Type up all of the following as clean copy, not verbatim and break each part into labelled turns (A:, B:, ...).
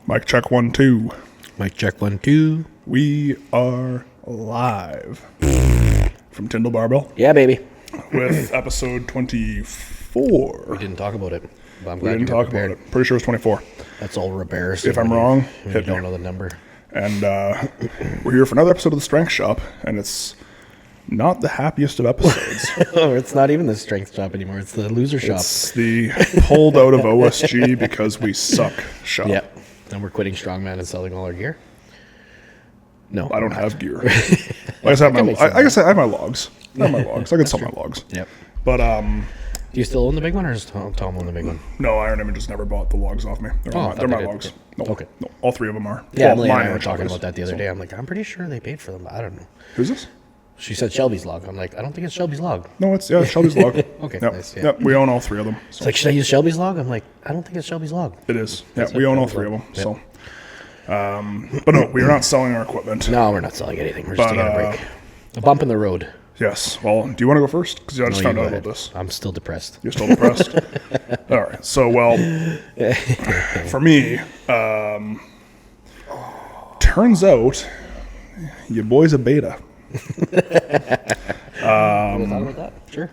A: Mic check 1, 2.
B: Mic check 1, 2.
A: We are live from Tyndall Barbell.
B: Yeah, baby.
A: With episode 24.
B: We didn't talk about it. But I'm
A: We
B: glad
A: didn't talk about it. Pretty sure it's 24.
B: That's all repairs.
A: If I'm wrong,
B: hit me. Don't know the number.
A: And we're here for another episode of the Strength Shop, and it's not the happiest of episodes.
B: Oh, it's not even the strength shop anymore. It's the loser shop.
A: It's the pulled out of OSG because we suck shop.
B: Yeah. And we're quitting Strongman and selling all our gear. No.
A: I don't have gear. I guess I have my logs. I have my logs. I can sell my logs.
B: Yep.
A: But
B: do you still own the big one, or does Tom own the big one?
A: no, Iron Image just never bought the logs off me. They're my logs. No,
B: Okay.
A: No, all three of them are.
B: Yeah,
A: well,
B: Emily and I
A: mine
B: were
A: are
B: talking
A: Shelby's.
B: about that the other day. I'm like, I'm pretty sure they paid for them, but I don't know.
A: Who's this?
B: She said Shelby's log. I'm like, I don't think it's Shelby's log.
A: No, it's Shelby's log.
B: Okay,
A: Yep.
B: nice, yeah.
A: Yep, we own all three of them.
B: It's
A: So
B: like, should I use Shelby's log? I'm like, I don't think it's Shelby's log.
A: it is. Yeah,
B: That's
A: we
B: it.
A: own all three of them.
B: Yep.
A: So, but no, we are not selling our equipment.
B: No, we're not selling anything. We're just
A: But,
B: taking a break. A bump in the road.
A: Yes. Well, do you want to go first? Because I just
B: No,
A: found
B: you
A: out
B: go
A: about
B: ahead.
A: this.
B: I'm still depressed.
A: You're still depressed? All right. So, well, for me, turns out your boy's a beta.
B: Want to talk about that? Sure.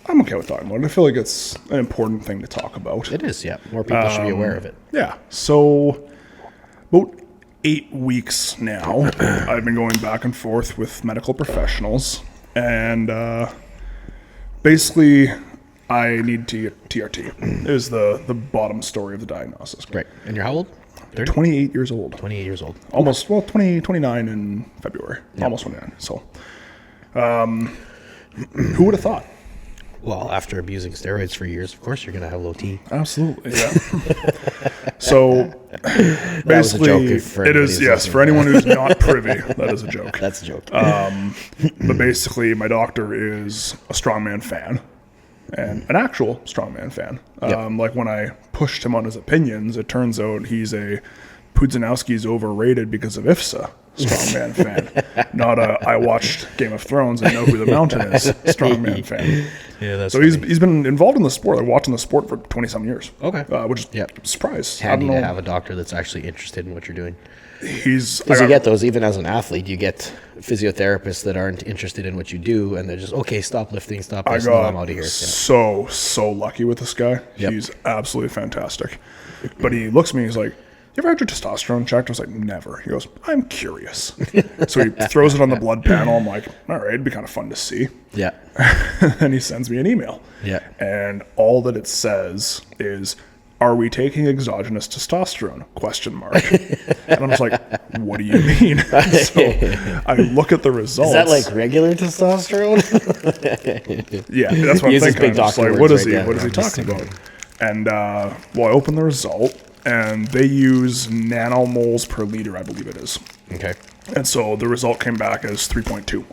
A: I'm okay with talking about it. I feel like it's an important thing to talk about.
B: It is, yeah. More people should be aware of it.
A: Yeah. So, about 8 weeks now, I've been going back and forth with medical professionals, and basically, I need TRT. Is the bottom story of the diagnosis.
B: Right. And you're how old? 30?
A: 28 years old.
B: 28 years old.
A: Almost, 29 in February.
B: Yep.
A: Almost 29. So, who would have thought?
B: Well, after abusing steroids for years, of course you're going to have low T.
A: Absolutely, yeah. So,
B: was a joke
A: basically,
B: if
A: it is,
B: anybody's
A: yes,
B: listening.
A: for anyone who's not privy, that is a joke.
B: That's a joke.
A: But basically, my doctor is a Strongman fan, and an actual Strongman fan.
B: Yep.
A: Like when I pushed him on his opinions, it turns out he's a Pudzianowski's overrated because of IFSA Strongman fan, not a I watched Game of Thrones and know who the mountain is Strongman fan.
B: Yeah, that's
A: So he's been involved in the sport, like watching the sport for 20-some years.
B: Okay.
A: Which is
B: Yep.
A: a surprise.
B: handy
A: I don't
B: to
A: know.
B: have a doctor that's actually interested in what you're doing.
A: Because
B: Because you get those, even as an athlete, you get physiotherapists that aren't interested in what you do, and they're just, okay, stop lifting, stop
A: I
B: this, no,
A: got
B: I'm out of here. Yeah.
A: so lucky with this guy.
B: Yep.
A: He's absolutely fantastic. But he looks at me, he's like, you ever had your testosterone checked? I was like, never. He goes, I'm curious. So he throws it on the blood panel. I'm like, all right, it'd be kind of fun to see.
B: Yeah.
A: And he sends me an email.
B: Yeah.
A: And all that it says is, are we taking exogenous testosterone? Question mark. And I'm just like, what do you mean? So I look at the results.
B: Is that like regular testosterone?
A: Yeah, that's what I'm
B: Uses
A: thinking.
B: big
A: I'm just
B: doctor
A: like, what
B: words
A: is
B: right
A: he?
B: there.
A: What is he
B: I'm just
A: talking about? And well, I open the result, and they use nanomoles per liter, I believe it is.
B: Okay.
A: And so the result came back as 3.2.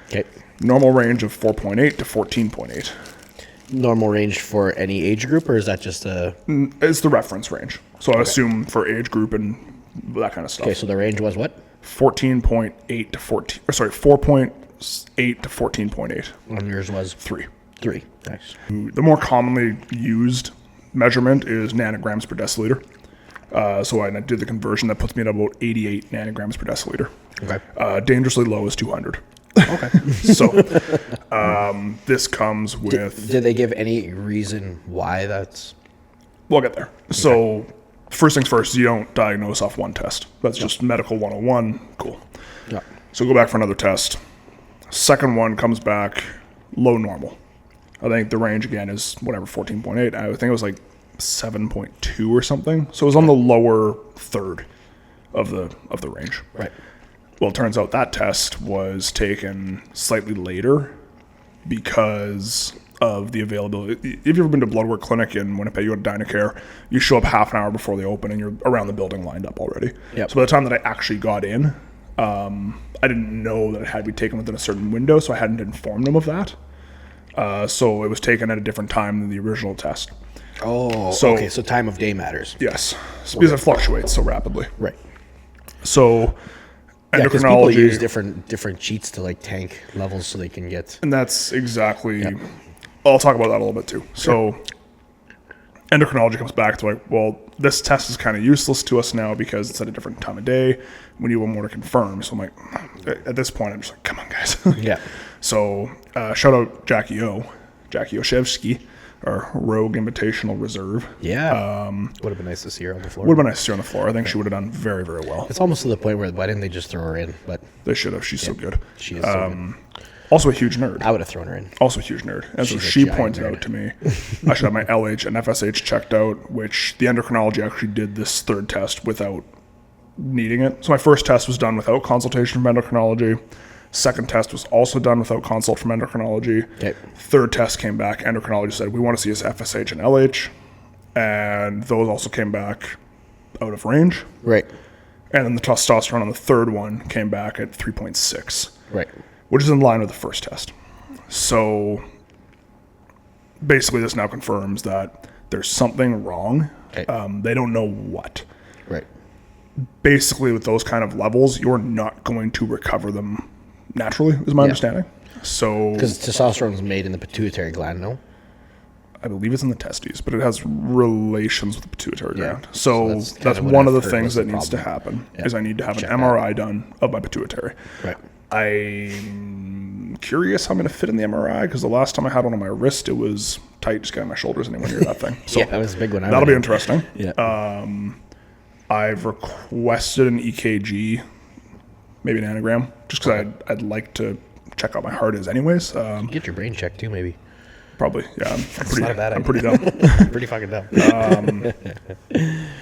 B: Okay.
A: Normal range of 4.8 to 14.8.
B: Normal range for any age group, or is that just a...
A: It's the reference range. So I assume for age group and that kind of stuff.
B: Okay, so the range was what?
A: 14.8 to 14, or sorry, 4.8 to 14.8.
B: And yours was
A: 3.
B: 3. Nice.
A: The more commonly used measurement is nanograms per deciliter. So I did the conversion. That puts me at about 88 nanograms per deciliter.
B: Okay.
A: Dangerously low is 200.
B: Okay.
A: So this comes with...
B: Did they give any reason why that's...
A: We'll get there. So first things first, you don't diagnose off one test. That's just medical 101. Cool.
B: Yeah.
A: So go back for another test. Second one comes back low normal. I think the range again is whatever, 14.8. I think it was like 7.2 or something. So it was on the lower third of the range.
B: Right.
A: Well, it turns out that test was taken slightly later because of the availability. If you've ever been to Blood Work Clinic in Winnipeg, you go to Dynacare, you show up half an hour before they open and you're around the building lined up already.
B: Yep.
A: So by the time that I actually got in, I didn't know that it had to be taken within a certain window, so I hadn't informed them of that. So it was taken at a different time than the original test.
B: Oh,
A: So-
B: okay, so time of day matters.
A: Yes, because it fluctuates so rapidly.
B: Right.
A: So
B: Yeah, because people
A: endocrinology,
B: use different cheats to like tank levels so they can get...
A: and that's exactly. I'll talk about that a little bit too. So endocrinology comes back to like, well, this test is kind of useless to us now because it's at a different time of day. We need one more to confirm. So I'm like, at this point, I'm just like, come on, guys.
B: Yeah.
A: So shout out Jackie Oshevsky, our Rogue Invitational Reserve.
B: Yeah. Would have been nice to see her on the floor.
A: Would have been nice to see her on the floor. I think she would have done very, very well.
B: It's almost to the point where why didn't they just throw her in? But
A: they should have. She's so good.
B: She is so good.
A: Also a huge nerd.
B: I would have thrown her in.
A: Also a huge nerd. And so she pointed out to me, I should have my LH and FSH checked out, which the endocrinology actually did this third test without needing it. So my first test was done without consultation from endocrinology. Second test was also done without consult from endocrinology.
B: Okay.
A: Third test came back. Endocrinology said, we want to see his FSH and LH. And those also came back out of range.
B: Right.
A: And then the testosterone on the third one came back at 3.6.
B: Right.
A: Which is in line with the first test. So basically this now confirms that there's something wrong.
B: Okay.
A: They don't know what.
B: Right.
A: Basically with those kind of levels, you're not going to recover them naturally, is my understanding. So
B: because testosterone is made in the pituitary gland, no?
A: I believe it's in the testes, but it has relations with the pituitary gland.
B: So
A: that's
B: what
A: one of
B: I've
A: the
B: heard
A: things
B: was the
A: that needs to
B: problem.
A: happen is I need to have
B: Check
A: an MRI done of my pituitary.
B: Right.
A: I'm curious how I'm going to fit in the MRI because the last time I had one on my wrist, it was tight, just getting my shoulders anywhere near that thing. So
B: yeah, that was a big one.
A: That'll be interesting.
B: Yeah.
A: I've requested an EKG, maybe an anagram, just because I'd like to check out my heart is anyways.
B: Get your brain checked too, maybe.
A: Probably, yeah. I'm pretty dumb.
B: Pretty fucking dumb.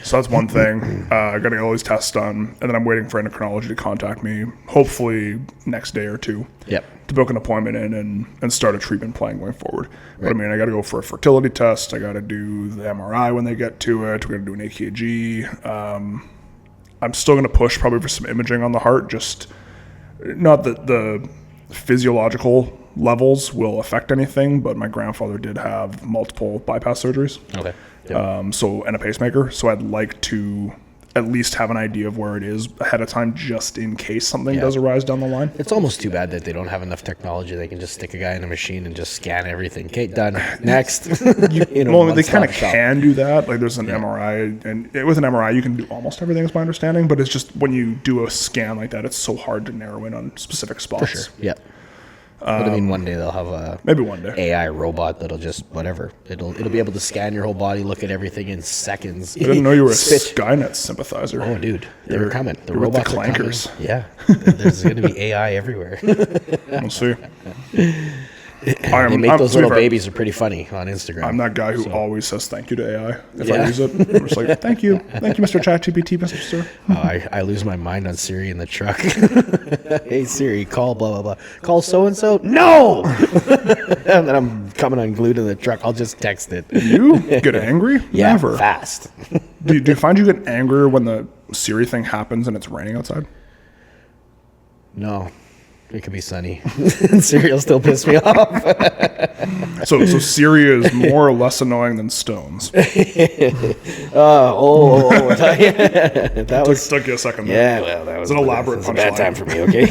A: So that's one thing. I got to get all these tests done, and then I'm waiting for endocrinology to contact me, hopefully next day or two,
B: Yep.
A: to book an appointment in and start a treatment plan going forward. But I mean, I got to go for a fertility test. I got to do the MRI when they get to it. We're going to do an EKG. I'm still going to push probably for some imaging on the heart, just not that the physiological levels will affect anything, but my grandfather did have multiple bypass surgeries.
B: Okay. Yep.
A: And a pacemaker. So I'd like to at least have an idea of where it is ahead of time, just in case something does arise down the line.
B: It's almost too bad that they don't have enough technology. They can just stick a guy in a machine and just scan everything. Okay, done. Next.
A: Well, they kind of can do that. Like there's an MRI, and with an MRI, you can do almost everything, is my understanding. But it's just when you do a scan like that, it's so hard to narrow in on specific spots.
B: For sure. Yeah. But I mean, one day they'll have a
A: Maybe one day.
B: AI robot that'll just whatever. It'll be able to scan your whole body, look at everything in seconds.
A: I didn't know you were a Skynet sympathizer.
B: Oh, dude, they're coming. The
A: you're with
B: robots
A: the
B: are coming.
A: clankers.
B: Yeah, there's going to be AI everywhere.
A: We'll see.
B: They make those little babies are pretty funny on Instagram.
A: I'm that guy who always says thank you to AI if I use it. I'm just like, thank you, Mr. ChatGPT, Mr. Sir.
B: I lose my mind on Siri in the truck. Hey Siri, call blah blah blah. Call so and so. No. And then I'm coming unglued in the truck. I'll just text it.
A: You get angry?
B: Yeah,
A: Never.
B: fast.
A: Do you find you get angrier when the Siri thing happens and it's raining outside?
B: No. It could be sunny. Siri will still piss me off.
A: So Siri is more or less annoying than stones.
B: That was
A: Took you a second there.
B: yeah. Well, that was
A: an elaborate
B: a bad
A: punchline.
B: time for me. Okay.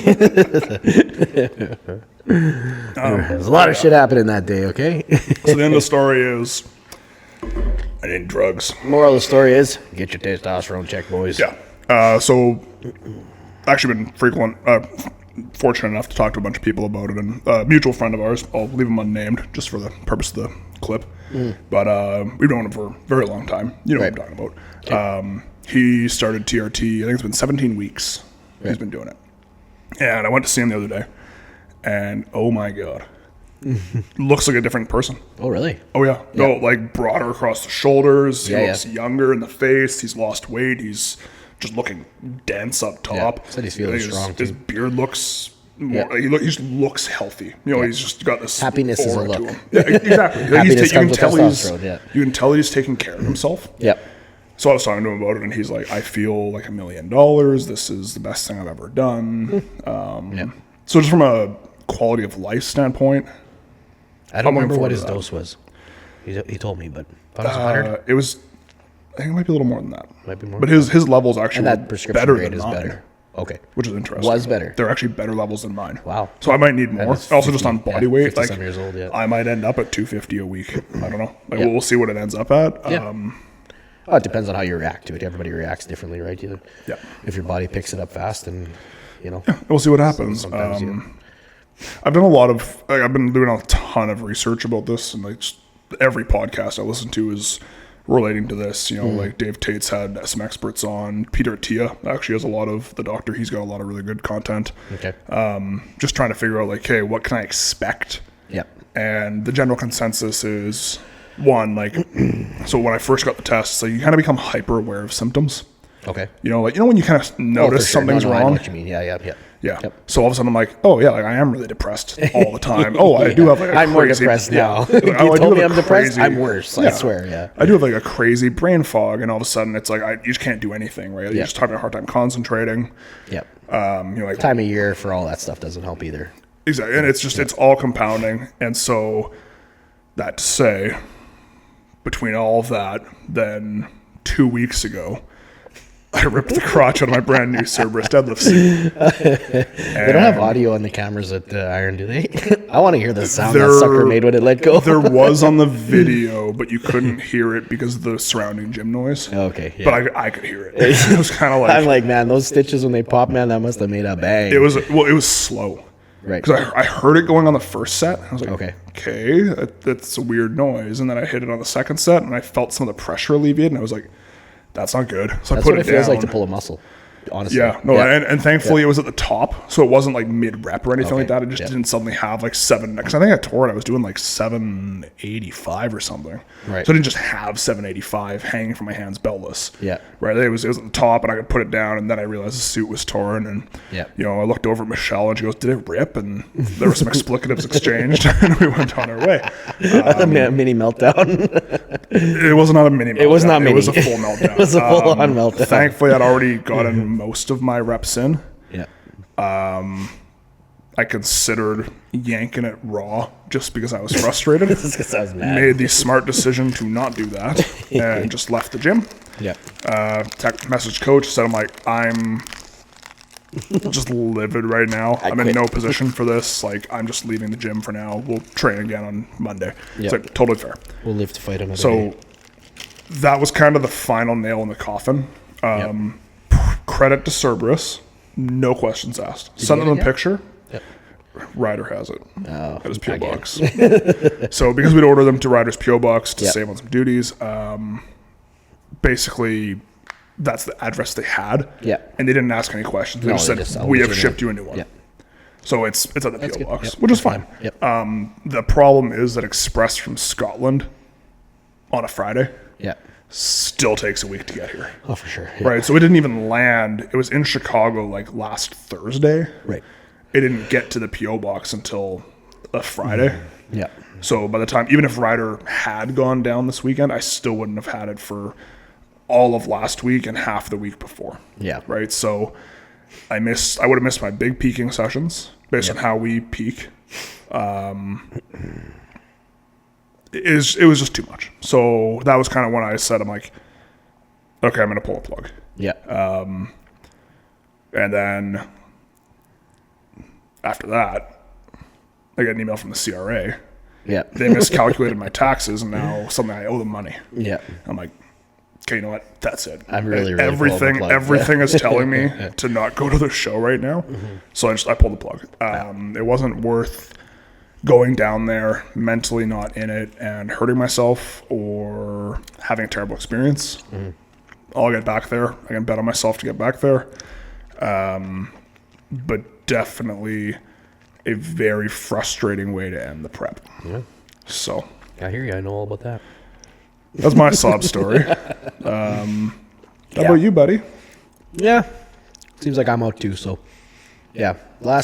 B: There's a lot of shit happening that day. Okay.
A: So the end of the story is I need drugs.
B: Moral of the story is get your testosterone checked, boys.
A: Yeah. So actually been fortunate enough to talk to a bunch of people about it, and a mutual friend of ours, I'll leave him unnamed just for the purpose of the clip, but we've known him for a very long time. You know what I'm talking about. Okay. He started TRT, I think it's been 17 weeks he's been doing it. And I went to see him the other day, and oh my God, looks like a different person.
B: Oh, really?
A: Oh, yeah. No, like broader across the shoulders. He looks
B: yeah.
A: younger in the face. He's lost weight. He's just looking dense up top.
B: Yeah. Said he's feeling strong,
A: his
B: too.
A: beard looks more. He just looks healthy. You know, he's just got this
B: Happiness is a
A: aura to
B: look.
A: him. Yeah, exactly.
B: Happiness comes with testosterone,
A: you can tell he's taking care of himself.
B: Yep.
A: So I was talking to him about it, and he's like, "I feel like $1 million. This is the best thing I've ever done." So just from a quality of life standpoint,
B: I don't remember what
A: forward to
B: his
A: that.
B: dose was. He told me, but thought it was 100.
A: it was. I think it might be a little more than that.
B: Might be more.
A: But his levels actually
B: And that
A: were
B: prescription
A: better
B: grade
A: than
B: is
A: mine.
B: better. Okay.
A: which is interesting.
B: Was better.
A: They're actually better levels than mine.
B: Wow.
A: So I might need more.
B: is
A: Also, just
B: 50
A: on body weight,
B: 50
A: like
B: some years old, yeah.
A: I might end up at 250 a week. I don't know. Like
B: Yeah.
A: we'll see what it ends up at.
B: Yeah. Well, it depends on how you react to it. Everybody reacts differently, right?
A: Yeah.
B: If your body picks it up fast, and
A: We'll see what happens.
B: Sometimes,
A: I've done a lot of. Like, I've been doing a ton of research about this, and like just every podcast I listen to is relating to this. Like Dave Tate's had some experts on. Peter Tia actually has a lot of the doctor. He's got a lot of really good content.
B: Okay.
A: Just trying to figure out like, hey, what can I expect?
B: Yep.
A: And the general consensus is one, like, so when I first got the test, so you kind of become hyper aware of symptoms.
B: Okay.
A: When you kind of notice something's
B: I know
A: wrong.
B: what you mean. Yeah.
A: Yeah.
B: Yep.
A: So all of a sudden I'm like, oh yeah, like I am really depressed all the time. Oh, I do have like a
B: I'm more
A: crazy,
B: depressed now.
A: Yeah.
B: You
A: I do
B: told me
A: have
B: I'm
A: a
B: depressed.
A: crazy-
B: I'm worse. I swear. Yeah.
A: I do have like a crazy brain fog, and all of a sudden it's like you just can't do anything, right? You
B: Yeah.
A: just having a hard time concentrating.
B: Yep.
A: Like
B: Time of year for all that stuff doesn't help either.
A: exactly, and it's all compounding, and so that to say, between all of that, then 2 weeks ago, I ripped the crotch out of my brand new Cerberus deadlift suit.
B: They don't have audio on the cameras at the Iron, do they? I want to hear the sound that sucker made when it let go.
A: There was on the video, but you couldn't hear it because of the surrounding gym noise.
B: Okay, yeah.
A: But I could hear it. It was kind of like
B: I'm like, man, those stitches when they pop, man, that must have made a bang.
A: it was slow.
B: Right.
A: Because I heard it going on the first set. I was like,
B: Okay.
A: That's a weird noise. And then I hit it on the second set, and I felt some of the pressure alleviate, and I was like, that's not good. So I
B: That's
A: put
B: what
A: it
B: it feels
A: down.
B: like to pull a muscle. Honestly.
A: Yeah, no, and thankfully it was at the top, so it wasn't like mid rep or anything like that. It just didn't suddenly have like 7. Because I think I tore it, I was doing like 785 or something.
B: Right.
A: So I didn't just have 785 hanging from my hands beltless.
B: Yeah.
A: Right. It was at the top, and I could put it down, and then I realized the suit was torn, and
B: Yeah.
A: I looked over at Michelle, and she goes, "Did it rip?" And there were some explicatives exchanged, and we went on our way.
B: A mini meltdown.
A: It was not a mini meltdown.
B: It was not
A: It
B: mini.
A: was a full meltdown.
B: It was a full-on meltdown.
A: Thankfully, I'd already gotten most of my reps in.
B: Yeah.
A: I considered yanking it raw just because I was frustrated.
B: Just because I was mad.
A: Made the smart decision to not do that and just left the gym.
B: Yeah.
A: Message coach, said I'm just livid right now. I'm in
B: quit.
A: no position for this. Like, I'm just leaving the gym for now. We'll train again on Monday.
B: Yep.
A: It's like totally fair.
B: We'll live to fight another
A: So
B: day.
A: that was kind of the final nail in the coffin. Credit to Cerberus. No questions asked. Send them a picture.
B: Yep.
A: Ryder has it
B: Oh,
A: at his PO
B: again.
A: box. So because we'd order them to Ryder's PO box to
B: Yep.
A: save on some duties, basically that's the address they had.
B: Yeah.
A: And they didn't ask any questions. They
B: No,
A: just
B: they
A: said,
B: just
A: we have
B: always
A: shipped you a new one.
B: Yep.
A: So it's at the PO
B: good.
A: box,
B: Yep.
A: which is fine.
B: Yep.
A: The problem is that express from Scotland on a Friday
B: Yeah.
A: still takes a week to get here.
B: Oh, for sure. Yeah.
A: Right, so it didn't even land. It was in Chicago like last Thursday.
B: Right.
A: It didn't get to the PO box until a Friday.
B: Yeah.
A: So by the time, even if Ryder had gone down this weekend, I still wouldn't have had it for all of last week and half the week before.
B: Yeah.
A: Right. So I would have missed my big peaking sessions based on how we peak. It was just too much. So that was kind of when I said, I'm like, okay, I'm going to pull a plug.
B: Yeah.
A: And then after that, I got an email from the CRA.
B: Yeah.
A: They miscalculated my taxes, and now suddenly I owe them money.
B: Yeah.
A: I'm like, okay, you know what? That's it.
B: I'm really
A: everything.
B: pulling the plug.
A: Everything is telling me to not go to the show right now.
B: Mm-hmm.
A: So I pulled the plug. It wasn't worth going down there, mentally not in it, and hurting myself or having a terrible experience.
B: Mm-hmm.
A: I'll get back there. I can bet on myself to get back there. But definitely a very frustrating way to end the prep.
B: Yeah.
A: So
B: I hear you. I know all about that.
A: that's my sob story. How about you, buddy?
B: Yeah. Seems like I'm out too, so. Yeah. I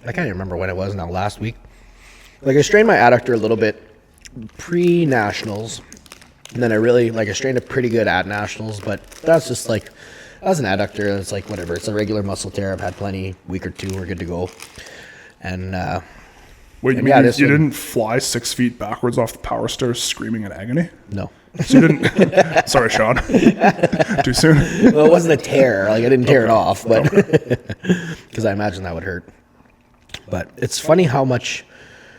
B: can't even remember when it was now, last week. Like, I strained my adductor a little bit pre-nationals. And then I strained it pretty good at nationals, but that's just like, as an adductor, it's like, whatever. It's a regular muscle tear. I've had plenty. Week or two, we're good to go. And,
A: Wait, you
B: And
A: mean
B: yeah,
A: you
B: this one-
A: didn't fly 6 feet backwards off the power stairs screaming in agony?
B: no.
A: So you didn't. Sorry, Sean. Too soon.
B: Well, it wasn't a tear. Like I didn't tear it off, but because I imagine that would hurt. But it's funny how much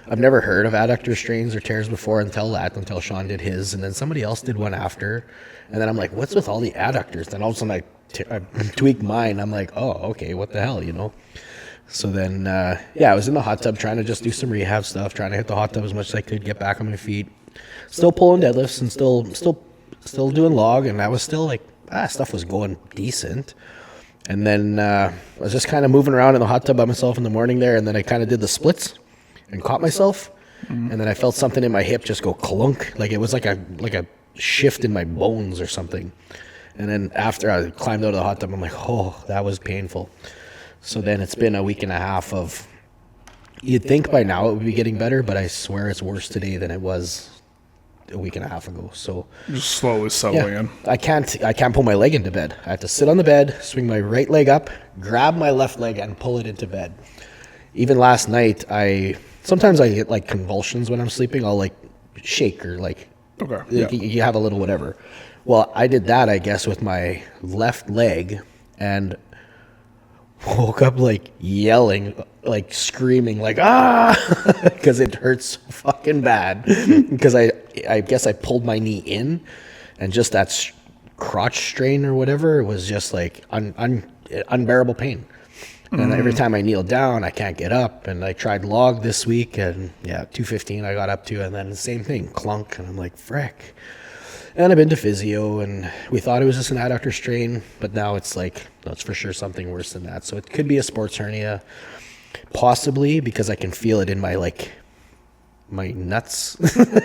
B: I've never heard of adductor strains or tears before until Sean did his, and then somebody else did one after, and then I'm like, what's with all the adductors? Then all of a sudden I tweak mine. I'm like, oh, okay, what the hell, So then, I was in the hot tub trying to just do some rehab stuff, trying to hit the hot tub as much as I could, get back on my feet. Still pulling deadlifts and still doing log, and I was still like, stuff was going decent. And then I was just kind of moving around in the hot tub by myself in the morning there, and then I kind of did the splits and caught myself, and then I felt something in my hip just go clunk, like it was like a shift in my bones or something. And then after I climbed out of the hot tub, I'm like, oh, that was painful. So then it's been a week and a half of, you'd think by now it would be getting better, but I swear it's worse today than it was a week and a half ago. So
A: Just slowly settling in.
B: I can't pull my leg into bed. I have to sit on the bed, swing my right leg up, grab my left leg, and pull it into bed. Even last night, sometimes I get like convulsions when I'm sleeping. I'll like shake or like, you have a little whatever. Well, I did that, I guess, with my left leg, and woke up like yelling, like screaming, like because it hurts fucking bad. Because I guess I pulled my knee in, and just that crotch strain or whatever was just like unbearable pain. And every time I kneel down, I can't get up. And I tried log this week, and 215 I got up to, and then the same thing, clunk, and I'm like, frick. And I've been to physio, and we thought it was just an adductor strain, but now it's like, no, it's for sure something worse than that. So it could be a sports hernia, possibly, because I can feel it in my nuts,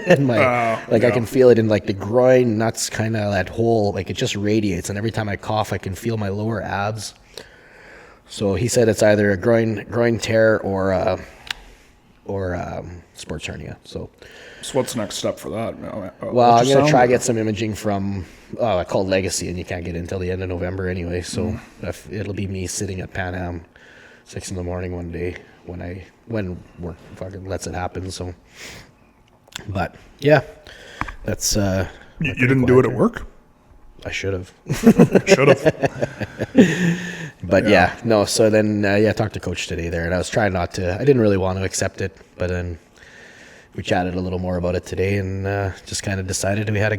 B: and I can feel it in like the groin, nuts, kind of that whole, like it just radiates. And every time I cough, I can feel my lower abs. So he said it's either a groin tear or sports hernia. So
A: what's the next step for that?
B: Well, I'm going to try get some imaging from, I call Legacy, and you can't get it until the end of November anyway. So it'll be me sitting at Pan Am 6 a.m. one day when work fucking lets it happen. So, but yeah, that's,
A: you didn't do it at work?
B: I should have.
A: Should have.
B: But no. So then, I talked to Coach today there, and I was trying not to. I didn't really want to accept it, but then we chatted a little more about it today, and just kind of decided we had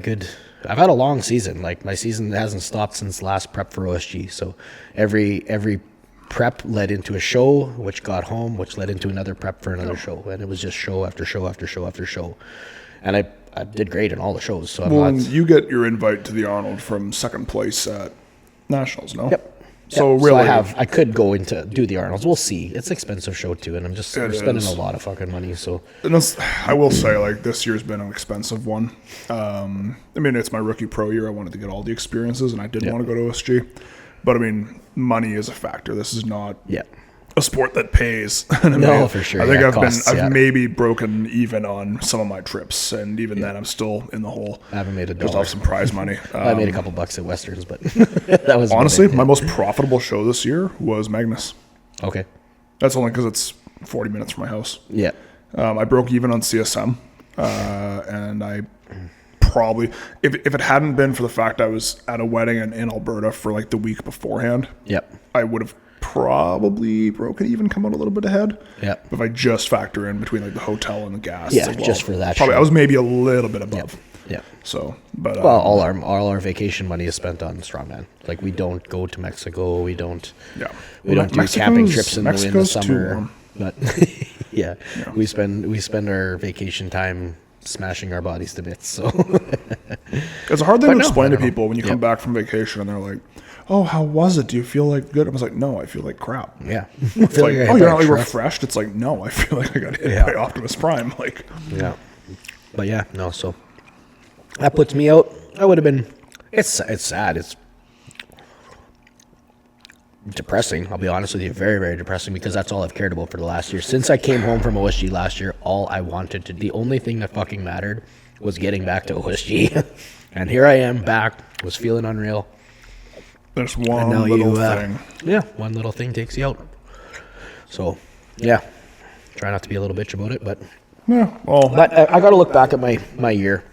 B: I've had a long season. Like my season hasn't stopped since last prep for OSG. So every prep led into a show, which got home, which led into another prep for another show, and it was just show after show after show after show, and I did great in all the shows. So
A: you get your invite to the Arnold from second place at Nationals, no?
B: Yep.
A: So really,
B: I could go into do the Arnold's. We'll see. It's an expensive show too, and we're spending a lot of fucking money. So
A: I will say, like, this year's been an expensive one. I mean, it's my rookie pro year. I wanted to get all the experiences, and I did want to go to OSG. But I mean, money is a factor. This is not a sport that pays.
B: No, for sure.
A: I think I've maybe broken even on some of my trips, and even then, I'm still in the hole.
B: I haven't made $1.
A: Just off some prize money.
B: I made a couple bucks at Westerns, but that was
A: honestly my most profitable show this year was Magnus.
B: Okay,
A: that's only because it's 40 minutes from my house.
B: Yeah,
A: I broke even on CSM, and I probably, if it hadn't been for the fact I was at a wedding in Alberta for like the week beforehand, I would have probably broken even, come out a little bit ahead. If I just factor in between like the hotel and the gas,
B: just for that,
A: probably I was maybe a little bit above. So, but
B: all our vacation money is spent on Strongman. Like we don't go to Mexico. We don't. We don't do camping trips in the summer. But we spend our vacation time smashing our bodies to bits. So
A: it's a hard thing to explain to people when you come back from vacation and they're like, "Oh, how was it? Do you feel like good?" I was like, "No, I feel like crap."
B: It's
A: like, "Oh, you're not like refreshed." It's like, "No, I feel like I got hit by Optimus Prime." Like,
B: but no. So that puts me out. I would have been. It's sad. It's depressing. I'll be honest with you, very, very depressing, because that's all I've cared about for the last year. Since I came home from OSG last year, all I wanted to, the only thing that fucking mattered was getting back to OSG. And here I am back, was feeling unreal.
A: There's one little thing.
B: One little thing takes you out. So, try not to be a little bitch about it, but...
A: But
B: I got to look back at my year.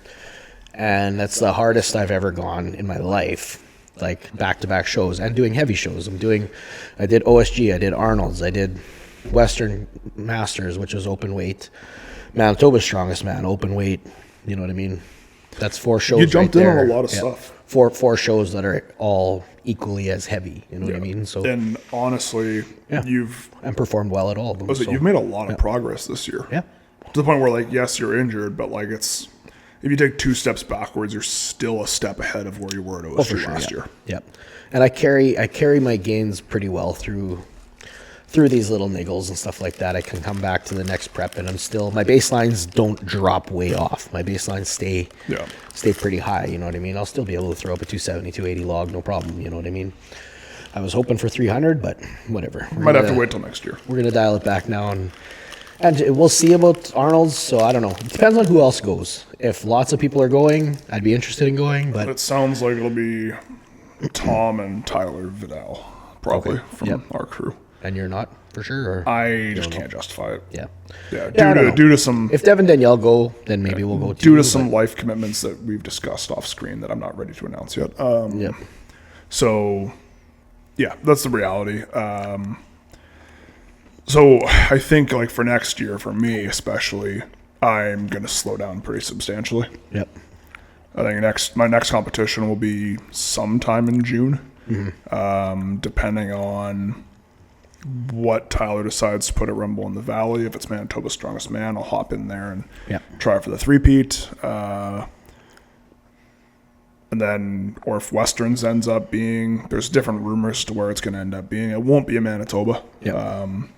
B: And that's the hardest I've ever gone in my life, like back-to-back shows and doing heavy shows. I did OSG, I did Arnold's, I did Western Masters, which was open weight, Manitoba's Strongest Man, open weight. You know what I mean? That's 4 shows.
A: You jumped
B: right
A: in
B: there.
A: on a lot of
B: Yeah.
A: stuff.
B: Four shows that are all equally as heavy. You know what I mean? So
A: And honestly, you've
B: and performed well at all of them. So,
A: you've made a lot of progress this year.
B: yeah.
A: To the point where, like, yes, you're injured, but like if you take 2 steps backwards, you're still a step ahead of where you were at OSG last year.
B: Yeah. And I carry my gains pretty well through these little niggles and stuff like that. I can come back to the next prep and my baselines don't drop way off. My baselines stay pretty high, you know what I mean? I'll still be able to throw up a 270, 280 log, no problem, you know what I mean? I was hoping for 300, but whatever.
A: Might have to wait till next year.
B: We're going to dial it back now, and we'll see about Arnold's, so I don't know. It depends on who else goes. If lots of people are going, I'd be interested in going, but
A: It sounds like it'll be Tom and Tyler Vidal, probably, from our crew.
B: and you're not for sure, or
A: I just can't justify it.
B: yeah.
A: Yeah,
B: I don't know.
A: due to some
B: If Dev and Danielle go, then maybe we'll go too.
A: due to some life commitments that we've discussed off screen that I'm not ready to announce yet.
B: Yeah.
A: So, yeah, that's the reality. So I think, like, for next year, for me especially, I'm going to slow down pretty substantially.
B: Yep.
A: I think my next competition will be sometime in June, depending on what Tyler decides to put at Rumble in the Valley. If it's Manitoba's Strongest Man, I'll hop in there and try for the 3-peat. And then, or if Westerns ends up being, there's different rumors to where it's going to end up being. It won't be a Manitoba.
B: Yep.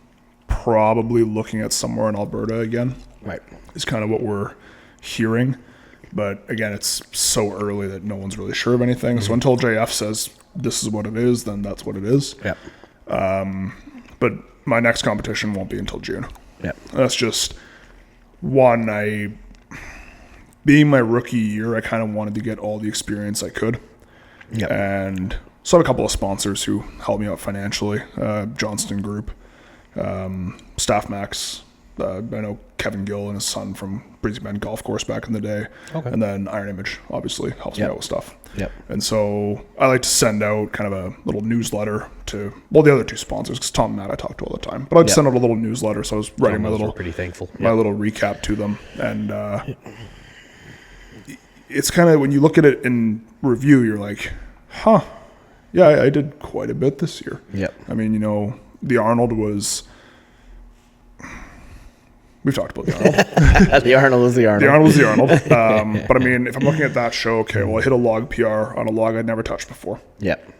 A: Probably looking at somewhere in Alberta again.
B: Right.
A: Is kind of what we're hearing. But again, it's so early that no one's really sure of anything. So until JF says this is what it is, then that's what it is.
B: Yep.
A: But my next competition won't be until June.
B: Yep.
A: That's just one. Being my rookie year, I kind of wanted to get all the experience I could.
B: Yep.
A: And so I have a couple of sponsors who helped me out financially. Johnston Group, Staff Max. I know Kevin Gill and his son from Breezy Bend Golf Course back in the day.
B: Okay.
A: And then Iron Image obviously helps me out with stuff.
B: Yep.
A: And so I like to send out kind of a little newsletter to, well, the other 2 sponsors, because Tom and Matt I talk to all the time. But I'd send out a little newsletter, so I was writing
B: We're pretty thankful.
A: my little recap to them. And it's kind of, when you look at it in review, you're like, huh, yeah, I did quite a bit this year.
B: Yep.
A: I mean, the Arnold was... We've talked about the Arnold.
B: The Arnold was the Arnold.
A: The Arnold was the Arnold. But I mean, if I'm looking at that show, okay, well, I hit a log PR on a log I'd never touched before.
B: Yep.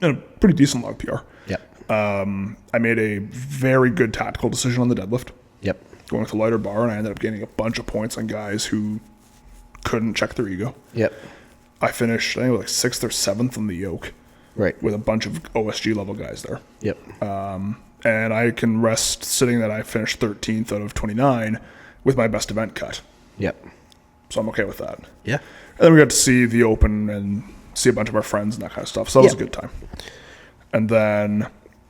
A: And a pretty decent log PR.
B: Yep.
A: I made a very good tactical decision on the deadlift,
B: Yep.
A: going with a lighter bar, and I ended up getting a bunch of points on guys who couldn't check their ego.
B: Yep.
A: I finished, I think it was like 6th or 7th on the yoke
B: Right.
A: with a bunch of OSG level guys there.
B: Yep.
A: And I can rest sitting that I finished 13th out of 29 with my best event cut.
B: Yep.
A: So I'm okay with that.
B: Yeah.
A: And then we got to see the Open and see a bunch of our friends and that kind of stuff. So that was a good time. And then...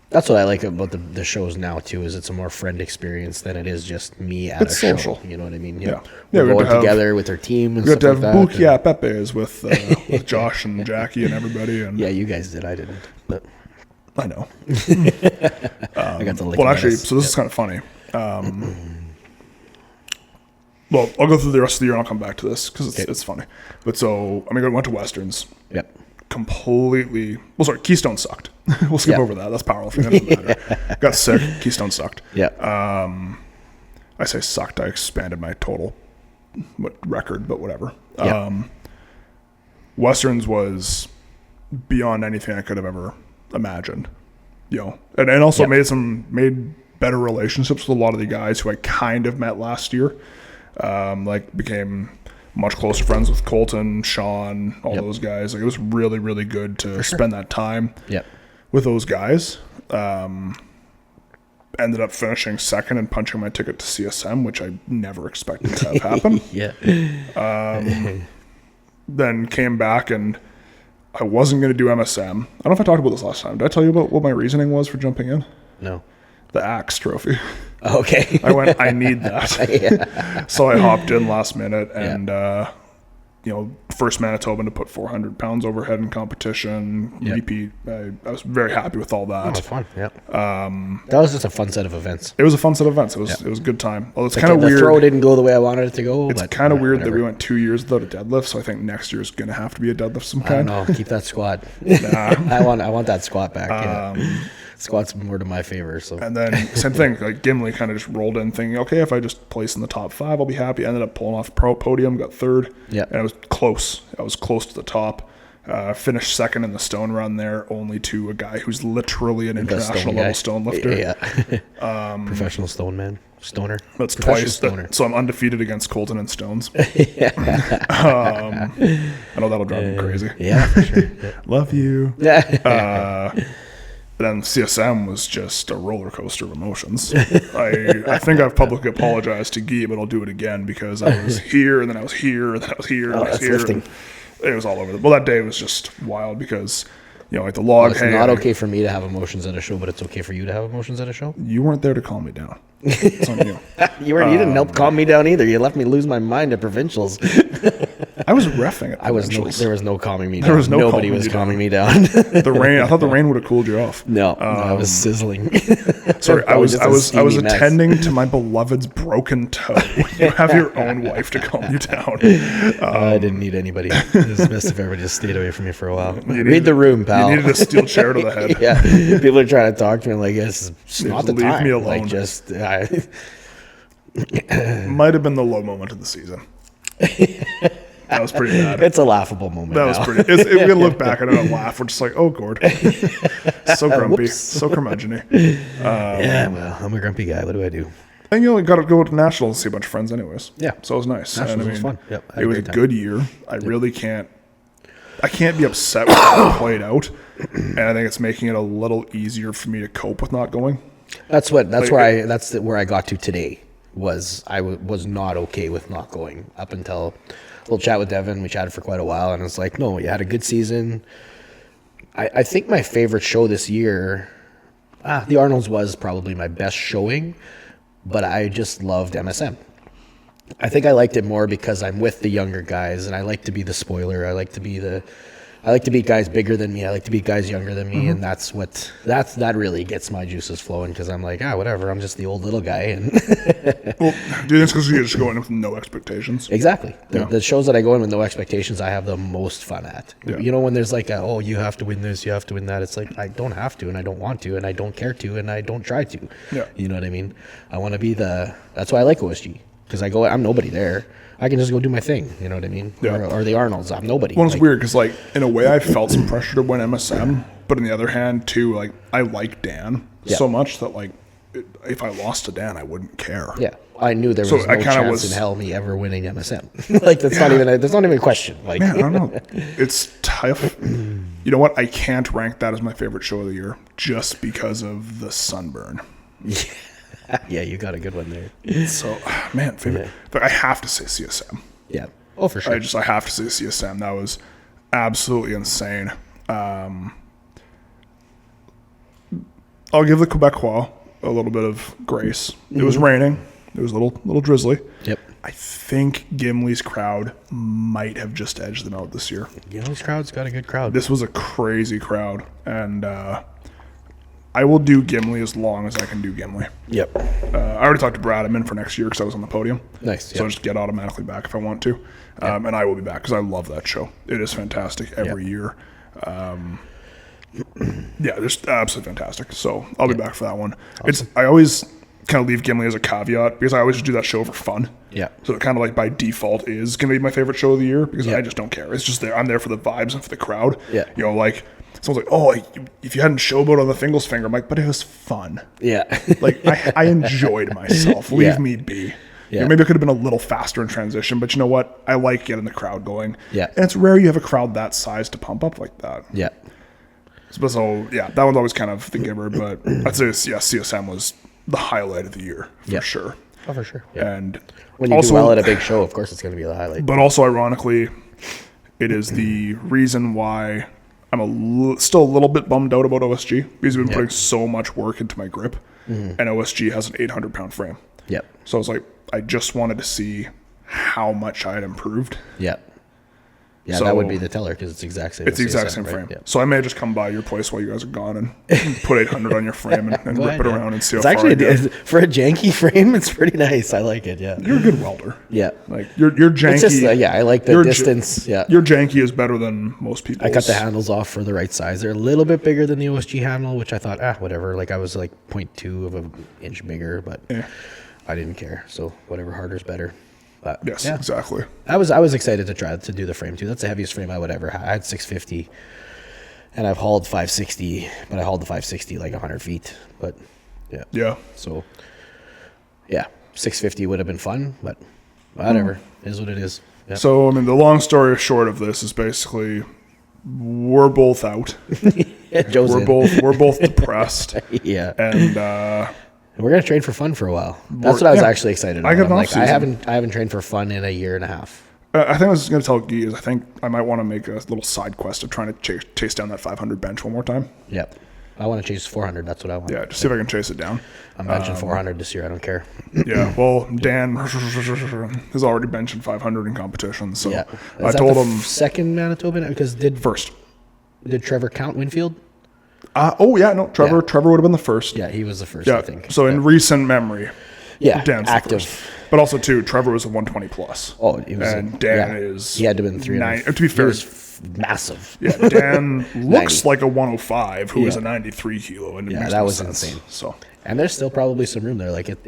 B: That's what I like about the shows now, too, is it's a more friend experience than it is just me at a
A: social.
B: show. You know what I mean?
A: Yeah.
B: We're
A: we got
B: going
A: to have-
B: together with our team and
A: We got
B: stuff
A: to
B: like
A: have
B: that.
A: Bukia Pepes with Josh and Jackie and everybody. And
B: Yeah, you guys did. I didn't. But
A: I know.
B: I got to lick
A: Well, actually,
B: lettuce.
A: so this is kind of funny. Well, I'll go through the rest of the year and I'll come back to this because it's funny. But so, I mean, I went to Westerns.
B: Yep.
A: Completely. Well, sorry, Keystone sucked. We'll skip over that. That's powerlifting. That doesn't matter. Got sick. Keystone sucked.
B: Yeah.
A: I say sucked. I expanded my total record, but whatever.
B: Yeah.
A: Westerns was beyond anything I could have ever imagined. And also made better relationships with a lot of the guys who I kind of met last year. Became much closer friends with Colton, Sean, all those guys. Like, it was really, really good to spend that time with those guys. Ended up finishing second and punching my ticket to CSM, which I never expected to have happen.
B: Yeah.
A: Then came back and I wasn't going to do MSM. I don't know if I talked about this last time. Did I tell you about what my reasoning was for jumping in?
B: No.
A: The Axe trophy.
B: Okay.
A: I went, I need that.
B: Yeah.
A: So I hopped in last minute and, first Manitoban to put 400 pounds overhead in competition, repeat. I was very happy with all that.
B: That was fun. Yeah. That was just a fun set of events.
A: It was a fun set of events. It was a good time. Well, it's kind of weird.
B: The throw didn't go the way I wanted it to go.
A: It's kind of weird that we went 2 years without a deadlift, so I think next year is going to have to be a deadlift of some kind.
B: I don't know. Keep that squat. I want that squat back. Squat's more to my favor. So.
A: And then same thing, like Gimli kind of just rolled in thinking, okay, if I just place in the top 5, I'll be happy. Ended up pulling off podium, got 3rd.
B: Yeah.
A: And I was close. I was close to the top. Finished 2nd in the stone run there, only to a guy who's literally an international level stone lifter.
B: Yeah. Professional stone man. Stoner.
A: That's twice. So I'm undefeated against Colton and stones. I know that'll drive him crazy.
B: Yeah, for sure. Yeah.
A: Love you. Then CSM was just a roller coaster of emotions. I think I've publicly apologized to Guy, but I'll do it again because I was here, and then I was here, and then I was here, and I was here.
B: Lifting.
A: It was all over. Well, that day was just wild because, like the log.
B: It's not okay for me to have emotions at a show, but it's okay for you to have emotions at a show.
A: You weren't there to calm me down. It's on you.
B: You didn't help calm me down either. You left me lose my mind at provincials.
A: I was reffing at
B: there was no calming me down.
A: Nobody
B: was calming me down.
A: The rain. I thought the rain would have cooled you off.
B: No, I was sizzling.
A: Sorry, I was attending to my beloved's broken toe. You have your own wife to calm you down.
B: I didn't need anybody. It was best if everybody just stayed away from me for a while. Read the room, pal.
A: You needed a steel chair to the head.
B: Yeah, people are trying to talk to me like, it's not the time. Leave me alone. Like, just
A: might have been the low moment of the season. That was pretty bad.
B: It's a laughable moment.
A: That was pretty. If we look back at it and laugh, we're just like, oh, Gord. So grumpy. So curmudgeon-y.
B: Yeah, well, I'm a grumpy guy. What do I do?
A: And you only got to go to nationals and see a bunch of friends anyways.
B: Yeah.
A: So it was nice.
B: Nationals was fun. Yep,
A: it was a good year. I really can't. I can't be upset with how it played out. And I think it's making it a little easier for me to cope with not going.
B: That's where I got to today. I was not okay with not going up until a little chat with Devin. We chatted for quite a while, and it's like, no, you had a good season. I think my favorite show this year, the Arnold's was probably my best showing, but I just loved MSM. I think I liked it more because I'm with the younger guys, and I like to be the spoiler. I like to beat guys bigger than me. I like to beat guys younger than me, and that really gets my juices flowing because I'm like, whatever. I'm just the old little guy. And
A: well, do you think it's because you just go in with no expectations?
B: Exactly. The shows that I go in with no expectations, I have the most fun at. Yeah. When there's like, you have to win this, you have to win that. It's like, I don't have to, and I don't want to, and I don't care to, and I don't try to.
A: Yeah.
B: You know what I mean? I want to be that's why I like OSG. Because I'm nobody there. I can just go do my thing. You know what I mean?
A: Yeah.
B: Or the Arnolds. I'm nobody.
A: Well, it's weird because, in a way, I felt some pressure to win MSM. But on the other hand, too, I like Dan so much that, if I lost to Dan, I wouldn't care.
B: Yeah. I knew there was no chance in hell me ever winning MSM. That's not even a question. Man,
A: I don't know. It's tough. You know what? I can't rank that as my favorite show of the year just because of the sunburn.
B: Yeah, you got a good one there.
A: So, man, favorite. But I have to say CSM.
B: Yeah. Oh, for sure.
A: I have to say CSM. That was absolutely insane. I'll give the Quebecois a little bit of grace. It was raining. It was a little drizzly.
B: Yep.
A: I think Gimli's crowd might have just edged them out this year.
B: Gimli's crowd's got a good crowd.
A: This was a crazy crowd, and I will do Gimli as long as I can do Gimli.
B: Yep.
A: I already talked to Brad. I'm in for next year because I was on the podium.
B: Nice.
A: So I'll just get automatically back if I want to. And I will be back because I love that show. It is fantastic every year. Just absolutely fantastic. So I'll be back for that one. Awesome. I always kind of leave Gimli as a caveat because I always just do that show for fun.
B: Yeah.
A: So it kind of by default is going to be my favorite show of the year because I just don't care. It's just there. I'm there for the vibes and for the crowd.
B: Yeah.
A: Someone's like, if you hadn't showboat on the Fingles finger, I'm like, but it was fun.
B: Yeah.
A: I enjoyed myself. Leave me be.
B: Yeah.
A: Maybe I could have been a little faster in transition, but you know what? I like getting the crowd going.
B: Yeah.
A: And it's rare you have a crowd that size to pump up like that.
B: Yeah.
A: So that one's always kind of the giver, but I'd say, CSM was the highlight of the year for sure.
B: Oh, for sure. Yeah.
A: And
B: when you do well at a big show, of course it's going to be the highlight.
A: But also, ironically, it is the reason why I'm still a little bit bummed out about OSG because we've been putting so much work into my grip, and OSG has an 800-pound frame.
B: Yep.
A: So I was like, I just wanted to see how much I had improved.
B: Yep. Yeah,
A: So
B: that would be the teller because it's the exact same.
A: it's the
B: as
A: exact
B: CSM,
A: same
B: right?
A: frame.
B: Yeah.
A: So I may just come by your place while you guys are gone and put 800 on your frame and
B: Go
A: rip
B: ahead,
A: it
B: yeah.
A: around and see
B: It's
A: how far I
B: actually
A: get.
B: for a janky frame, it's pretty nice. I like it. Yeah.
A: You're a good welder.
B: Yeah.
A: Like you're janky.
B: It's just yeah, I like the
A: your
B: distance. Yeah.
A: Your janky is better than most people.
B: I cut the handles off for the right size. They're a little bit bigger than the OSG handle, which I thought, whatever. Like I was like 0.2 of an inch bigger, but I didn't care. So whatever, harder's better. But
A: Yes,
B: yeah.
A: exactly.
B: I was excited to try to do the frame too. That's the heaviest frame I would ever have. I had 650, and I've hauled 560, but I hauled the 560 like 100 feet. But yeah,
A: Yeah.
B: so yeah, 650 would have been fun, but whatever, is what it is. Yeah.
A: So I mean, the long story short of this is basically we're both out.
B: Joe's in.
A: We're both depressed.
B: Yeah,
A: And
B: we're gonna train for fun for a while. That's what I was actually excited about.
A: I got an
B: I'm like,
A: off-season.
B: I haven't trained for fun in a year and a half.
A: I think I was going to tell Guy is I think I might want to make a little side quest of trying to chase down that 500 bench one more time.
B: Yep. I want to chase 400. That's what I want.
A: Yeah, just see if I can chase it down.
B: I'm benching 400 this year. I don't care.
A: Yeah, well, Dan has already benching 500 in competition, so
B: Yeah.
A: I
B: Is that
A: told
B: the
A: him
B: second Manitoban because did
A: first.
B: Trevor count Winfield?
A: Trevor would have been the first.
B: Yeah, he was the first.
A: Yeah.
B: I think.
A: So in recent memory,
B: Yeah,
A: Dan's the
B: active.
A: first. But also too, Trevor was a 120 plus.
B: Oh, he was.
A: And Dan is.
B: He had to have been 300.
A: To be fair,
B: he was massive.
A: yeah, Dan looks
B: 90.
A: like a 105 who is
B: Yeah.
A: a 93 kilo, and it
B: Yeah,
A: makes
B: that
A: no
B: was
A: sense.
B: insane.
A: So
B: And there's still probably some room there. Like it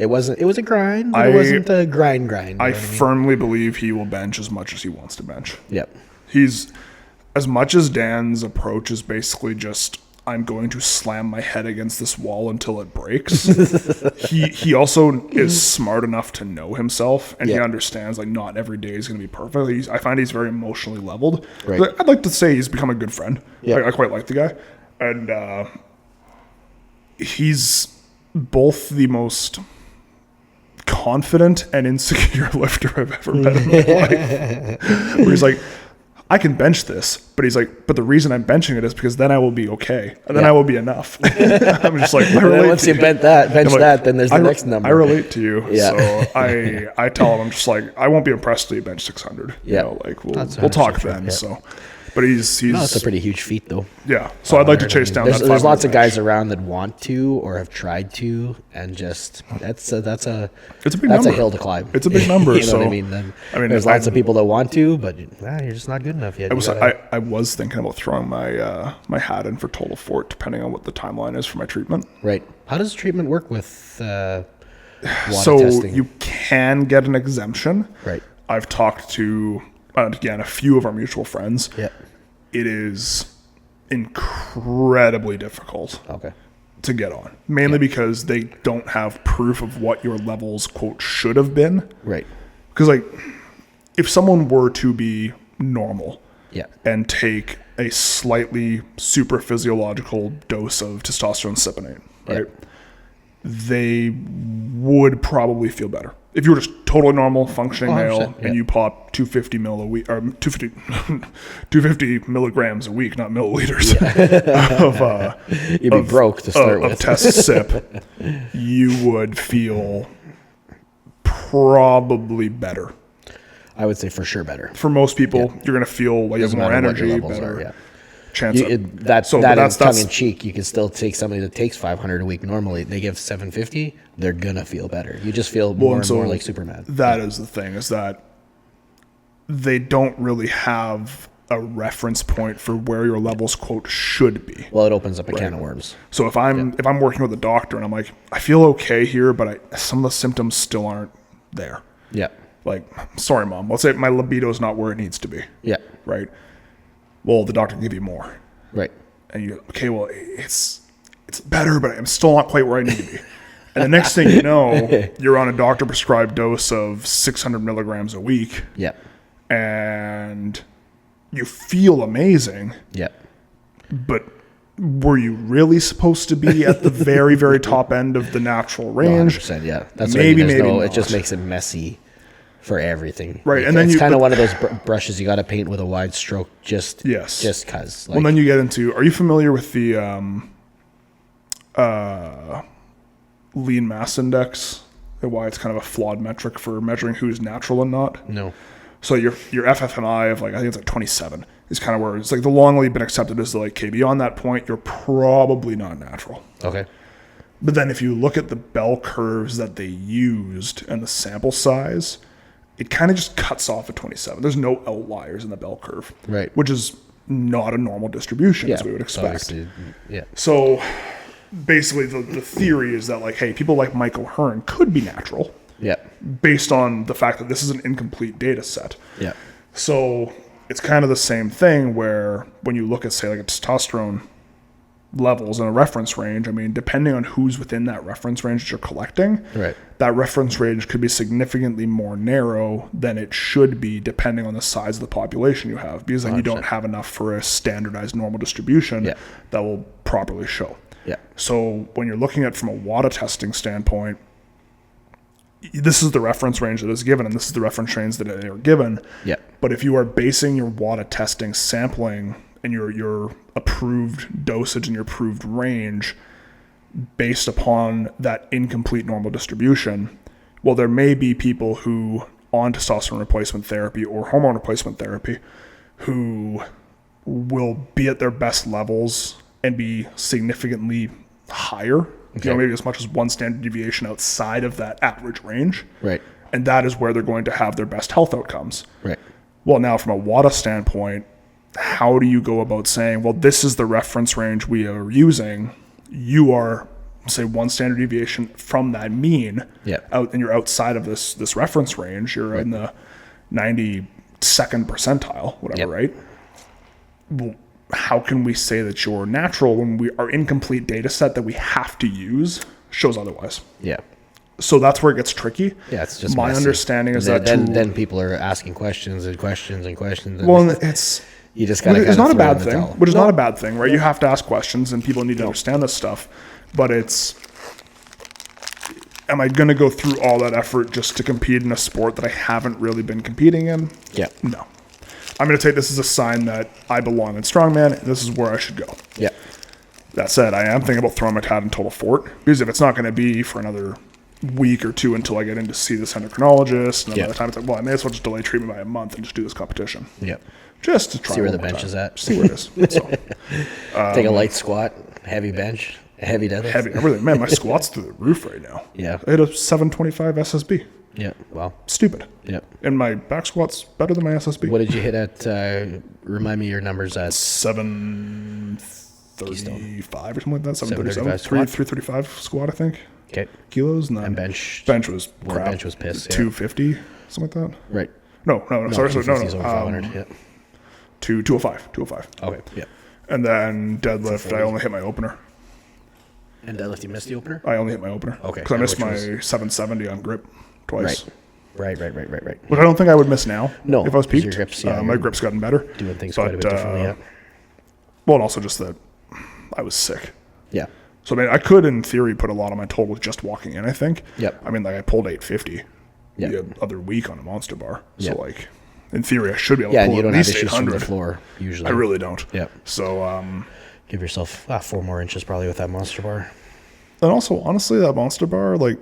B: was a grind, but it wasn't a grind. You know
A: I
B: what I mean?
A: firmly believe he will bench as much as he wants to bench.
B: Yep.
A: He's as much as Dan's approach is basically just I'm going to slam my head against this wall until it breaks. he also is smart enough to know himself, and he
B: Yeah.
A: understands like not every day is going to be perfect. I find he's very emotionally leveled.
B: Right.
A: But I'd like to say he's become a good friend.
B: Yeah.
A: I quite like the guy, and he's both the most confident and insecure lifter I've ever met in my life. Where he's like, I can bench this, but he's like, but the reason I'm benching it is because then I will be okay, and then
B: Yeah.
A: I will be enough. I'm just like, I
B: And then
A: relate
B: once
A: to
B: you
A: you.
B: bench
A: I'm like,
B: that, then there's the next number.
A: I relate to you.
B: Yeah.
A: So I tell him, I'm just like, I won't be impressed till you bench 600.
B: Yeah.
A: You know, like we'll
B: That's
A: talk
B: 100%
A: then.
B: yeah.
A: So, but he's
B: No, it's a pretty huge feat, though.
A: yeah. So I'd like to chase down
B: There's,
A: that.
B: there's lots of
A: 500
B: guys
A: bench.
B: around that want to or have tried to, and just that's a
A: It's a big
B: that's
A: number.
B: a hill to climb.
A: It's a big number.
B: You know
A: so
B: what I mean? Then there's
A: I-
B: lots of people that want to, but you're just not good enough yet.
A: I was thinking about throwing my my hat in for Total Fort, depending on what the timeline is for my treatment.
B: Right. How does treatment work with WADA
A: So
B: testing?
A: you can get an exemption.
B: Right.
A: I've talked to again a few of our mutual friends.
B: Yeah.
A: It is incredibly difficult
B: Okay.
A: to get on, mainly because they don't have proof of what your levels quote should have been.
B: Right.
A: Because like, if someone were to be normal,
B: Yeah.
A: and take a slightly super physiological dose of testosterone cypionate, right? They would probably feel better. If you were just totally normal, functioning male,
B: 100%, yeah.
A: and you pop 250 mil a week, or 250 milligrams a week, not milliliters, of
B: You'd be broke to start
A: of
B: with.
A: test sip, you would feel probably better.
B: I would say for sure better.
A: For most people, you're going to feel like you have
B: Doesn't
A: more
B: matter what your
A: energy,
B: levels
A: better
B: are, yeah.
A: chance of
B: That
A: So,
B: that
A: but
B: is tongue in cheek. You can still take somebody that takes 500 a week normally. They give 750. They're gonna feel better. You just feel more and
A: so
B: more like Superman.
A: That is the thing, is that they don't really have a reference point for where your levels quote should be.
B: Well, it opens up a can of worms.
A: So if I'm working with a doctor and I'm like, I feel okay here, but some of the symptoms still aren't there.
B: Yeah.
A: Like, sorry, mom. Let's say my libido is not where it needs to be.
B: Yeah.
A: Right. Well, the doctor can give you more.
B: Right.
A: And you okay, well, it's better, but I'm still not quite where I need to be. And the next thing you know, you're on a doctor prescribed dose of 600 milligrams a week,
B: Yeah.
A: and you feel amazing,
B: Yeah.
A: but were you really supposed to be at the very, very top end of the natural range?
B: 100%. Yeah. That's
A: Maybe,
B: what I mean.
A: maybe
B: It just
A: not.
B: makes it messy for everything.
A: Right,
B: Like,
A: and then
B: it's
A: you-
B: kind of
A: but-
B: one of those brushes you got to paint with a wide stroke. Just cause. Like,
A: Well, then you get into, are you familiar with the lean mass index and why it's kind of a flawed metric for measuring who's natural and not?
B: no.
A: So your FFMI of like, I think it's like 27 is kind of where it's like the long lead been accepted as like, okay, beyond that point, you're probably not natural.
B: Okay.
A: But then if you look at the bell curves that they used and the sample size, it kind of just cuts off at 27. There's no outliers in the bell curve.
B: Right.
A: Which is not a normal distribution as we would expect.
B: Obviously, yeah.
A: So basically the theory is that like, hey, people like Mike O'Hearn could be natural.
B: Yeah.
A: Based on the fact that this is an incomplete data set.
B: Yeah.
A: So it's kind of the same thing where when you look at, say, like a testosterone levels in a reference range, I mean, depending on who's within that reference range that you're collecting,
B: Right.
A: that reference range could be significantly more narrow than it should be depending on the size of the population you have, because then you don't have enough for a standardized normal distribution that will properly show.
B: Yeah.
A: So when you're looking at it from a WADA testing standpoint, this is the reference range that is given, and this is the reference range that they are given.
B: Yeah.
A: But if you are basing your WADA testing sampling and your approved dosage and your approved range based upon that incomplete normal distribution, well, there may be people who on testosterone replacement therapy or hormone replacement therapy who will be at their best levels and be significantly higher, maybe as much as one standard deviation outside of that average range.
B: Right.
A: And that is where they're going to have their best health outcomes.
B: Right.
A: Well, now from a WADA standpoint, how do you go about saying, well, this is the reference range we are using. You are, say, one standard deviation from that mean, and you're outside of this reference range. You're in the 92nd percentile, whatever, right? Well, how can we say that you're natural when our incomplete data set that we have to use shows otherwise?
B: Yeah.
A: So that's where it gets tricky.
B: Yeah, it's just
A: my
B: messy.
A: understanding is that
B: then people are asking questions and questions and questions. And
A: well, it's
B: you just gotta.
A: It's not a bad thing.
B: Which
A: Which is not a bad thing, right? You have to ask questions, and people need to understand this stuff. But it's, am I going to go through all that effort just to compete in a sport that I haven't really been competing in?
B: Yeah.
A: No. I'm going to take this as a sign that I belong in Strongman, and this is where I should go.
B: Yeah.
A: That said, I am thinking about throwing my hat in Total Fort, because if it's not going to be for another week or two until I get in to see this endocrinologist, and by the time it's like, well, I may as well just delay treatment by a month and just do this competition.
B: Yeah.
A: Just to try
B: See where
A: one
B: the
A: more
B: bench
A: time.
B: is at.
A: See where it is. So,
B: take a light squat, heavy bench, heavy deadlift.
A: heavy, everything. Man, my squat's through the roof right now.
B: Yeah.
A: I hit a 725 SSB.
B: Yeah. Wow.
A: Stupid.
B: Yeah.
A: And my back squat's better than my SSB.
B: What did you hit at? Remind me your numbers at.
A: 735 or something like that. 737.
B: 735
A: 335 squat, I think.
B: Okay.
A: Kilos. And then
B: And bench.
A: Bench was crap.
B: bench was piss. Yeah.
A: 250, something like that.
B: Right.
A: No. Sorry.
B: 250 is
A: No.
B: over 500. Yeah.
A: 205.
B: Okay. Yeah.
A: And then deadlift, I only hit my opener.
B: And deadlift, you missed the opener.
A: I only hit my opener.
B: Okay.
A: Because I missed
B: which
A: my
B: was-
A: 770 on grip twice.
B: Right.
A: Which I don't think I would miss now.
B: No,
A: if I was
B: 'cause your
A: peaked.
B: grips,
A: My grip's gotten better.
B: Doing things quite a bit differently. Yeah.
A: Well, and also just that I was sick.
B: Yeah.
A: So I mean, I could, in theory, put a lot on my total with just walking in, I think.
B: Yep.
A: I mean, like I pulled 850 the other week on a monster bar. So
B: Yep.
A: like, in theory, I should be able
B: Yeah,
A: to
B: and
A: pull
B: you
A: at
B: don't have
A: least
B: issues from the
A: 800.
B: floor usually.
A: I really don't.
B: Yep.
A: So,
B: Give yourself 4 more inches probably with that monster bar.
A: and also, honestly, that monster bar, like,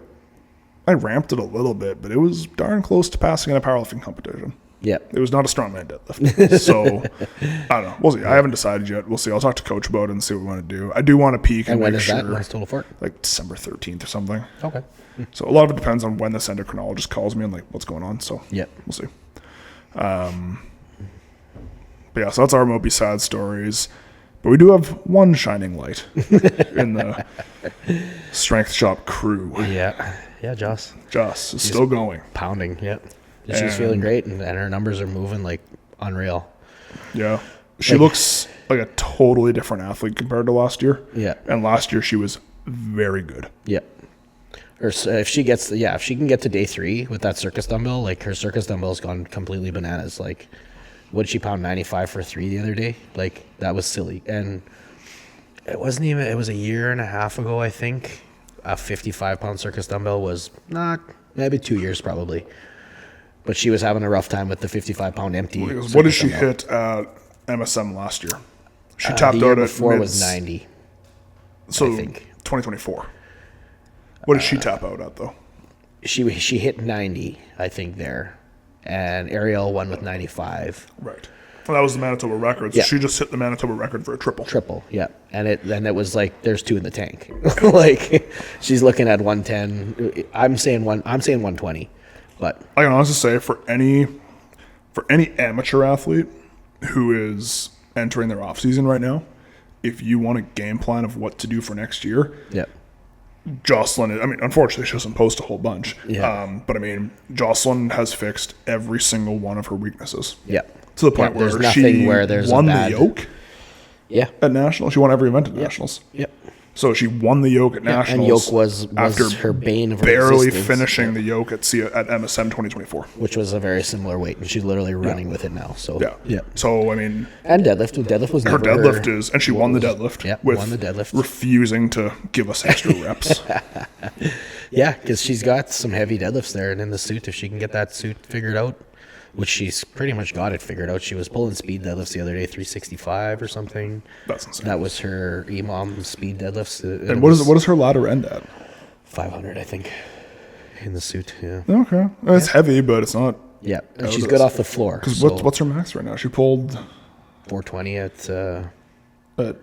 A: I ramped it a little bit, but it was darn close to passing in a powerlifting competition.
B: Yep.
A: It was not a strongman deadlift. So, I don't know. We'll see. I haven't decided yet. We'll see. I'll talk to Coach about it and see what we want to do. I do want to peak and
B: And when
A: make
B: is
A: sure,
B: that? When's Total Fort?
A: like December 13th or something.
B: Okay.
A: So a lot of it depends on when this endocrinologist calls me and like what's going on. So
B: Yep.
A: we'll see. But yeah, so that's our mopey sad stories. But we do have one shining light in the Strength Shop crew.
B: Yeah. Yeah, Joss.
A: Joss is still going.
B: Pounding. Yep. And she's feeling great, and her numbers are moving like unreal.
A: Yeah. She looks like a totally different athlete compared to last year.
B: Yeah.
A: And last year she was very good.
B: Yep. If she can get to day 3 with that circus dumbbell, like her circus dumbbell's gone completely bananas. Like, what did she pound 95 for 3 the other day? Like, that was silly. And it wasn't even, it was a year and a half ago, I think. A 55-pound circus dumbbell was not, maybe 2 years probably. But she was having a rough time with the 55-pound empty.
A: What did she hit at MSM last year? She tapped
B: the year
A: out at
B: before was 90.
A: So
B: I think.
A: 2024. What did she tap out at though?
B: She hit 90, I think, there. and Ariel won with 95.
A: Right. Well, that was the Manitoba record. So
B: Yeah.
A: she just hit the Manitoba record for a triple.
B: Yeah, and it was like there's 2 in the tank. Like she's looking at 110. I'm saying 120, but
A: I can honestly say for any amateur athlete who is entering their off season right now, if you want a game plan of what to do for next year,
B: yeah,
A: Jocelyn, I mean, unfortunately, she doesn't post a whole bunch.
B: Yeah.
A: But I mean, Jocelyn has fixed every single one of her weaknesses.
B: yeah.
A: To the point
B: there's
A: where
B: nothing
A: she
B: where there's a
A: won
B: bad-
A: the yoke
B: Yeah,
A: at Nationals. She won every event at Nationals.
B: yep.
A: So she won the yoke at Nationals.
B: And yoke was
A: after
B: her bane of her
A: barely
B: existence.
A: finishing the yoke at MSM 2024.
B: Which was a very similar weight, and she's literally running with it now. So
A: Yeah. So I mean,
B: And deadlift was
A: her
B: never
A: deadlift is, and she won the deadlift.
B: Yeah,
A: with
B: won the deadlift.
A: refusing to give us extra reps.
B: Yeah, because she's got some heavy deadlifts there, and in the suit, if she can get that suit figured out, which she's pretty much got it figured out. She was pulling speed deadlifts the other day, 365 or something.
A: That's insane.
B: That was her EMOM speed deadlifts.
A: And what does her ladder end at?
B: 500, I think, in the suit. Yeah,
A: Okay, it's heavy, but it's not.
B: yeah, and
A: was
B: she's
A: it.
B: good off the floor.
A: Because
B: So
A: what's her max right now? She pulled
B: 420
A: at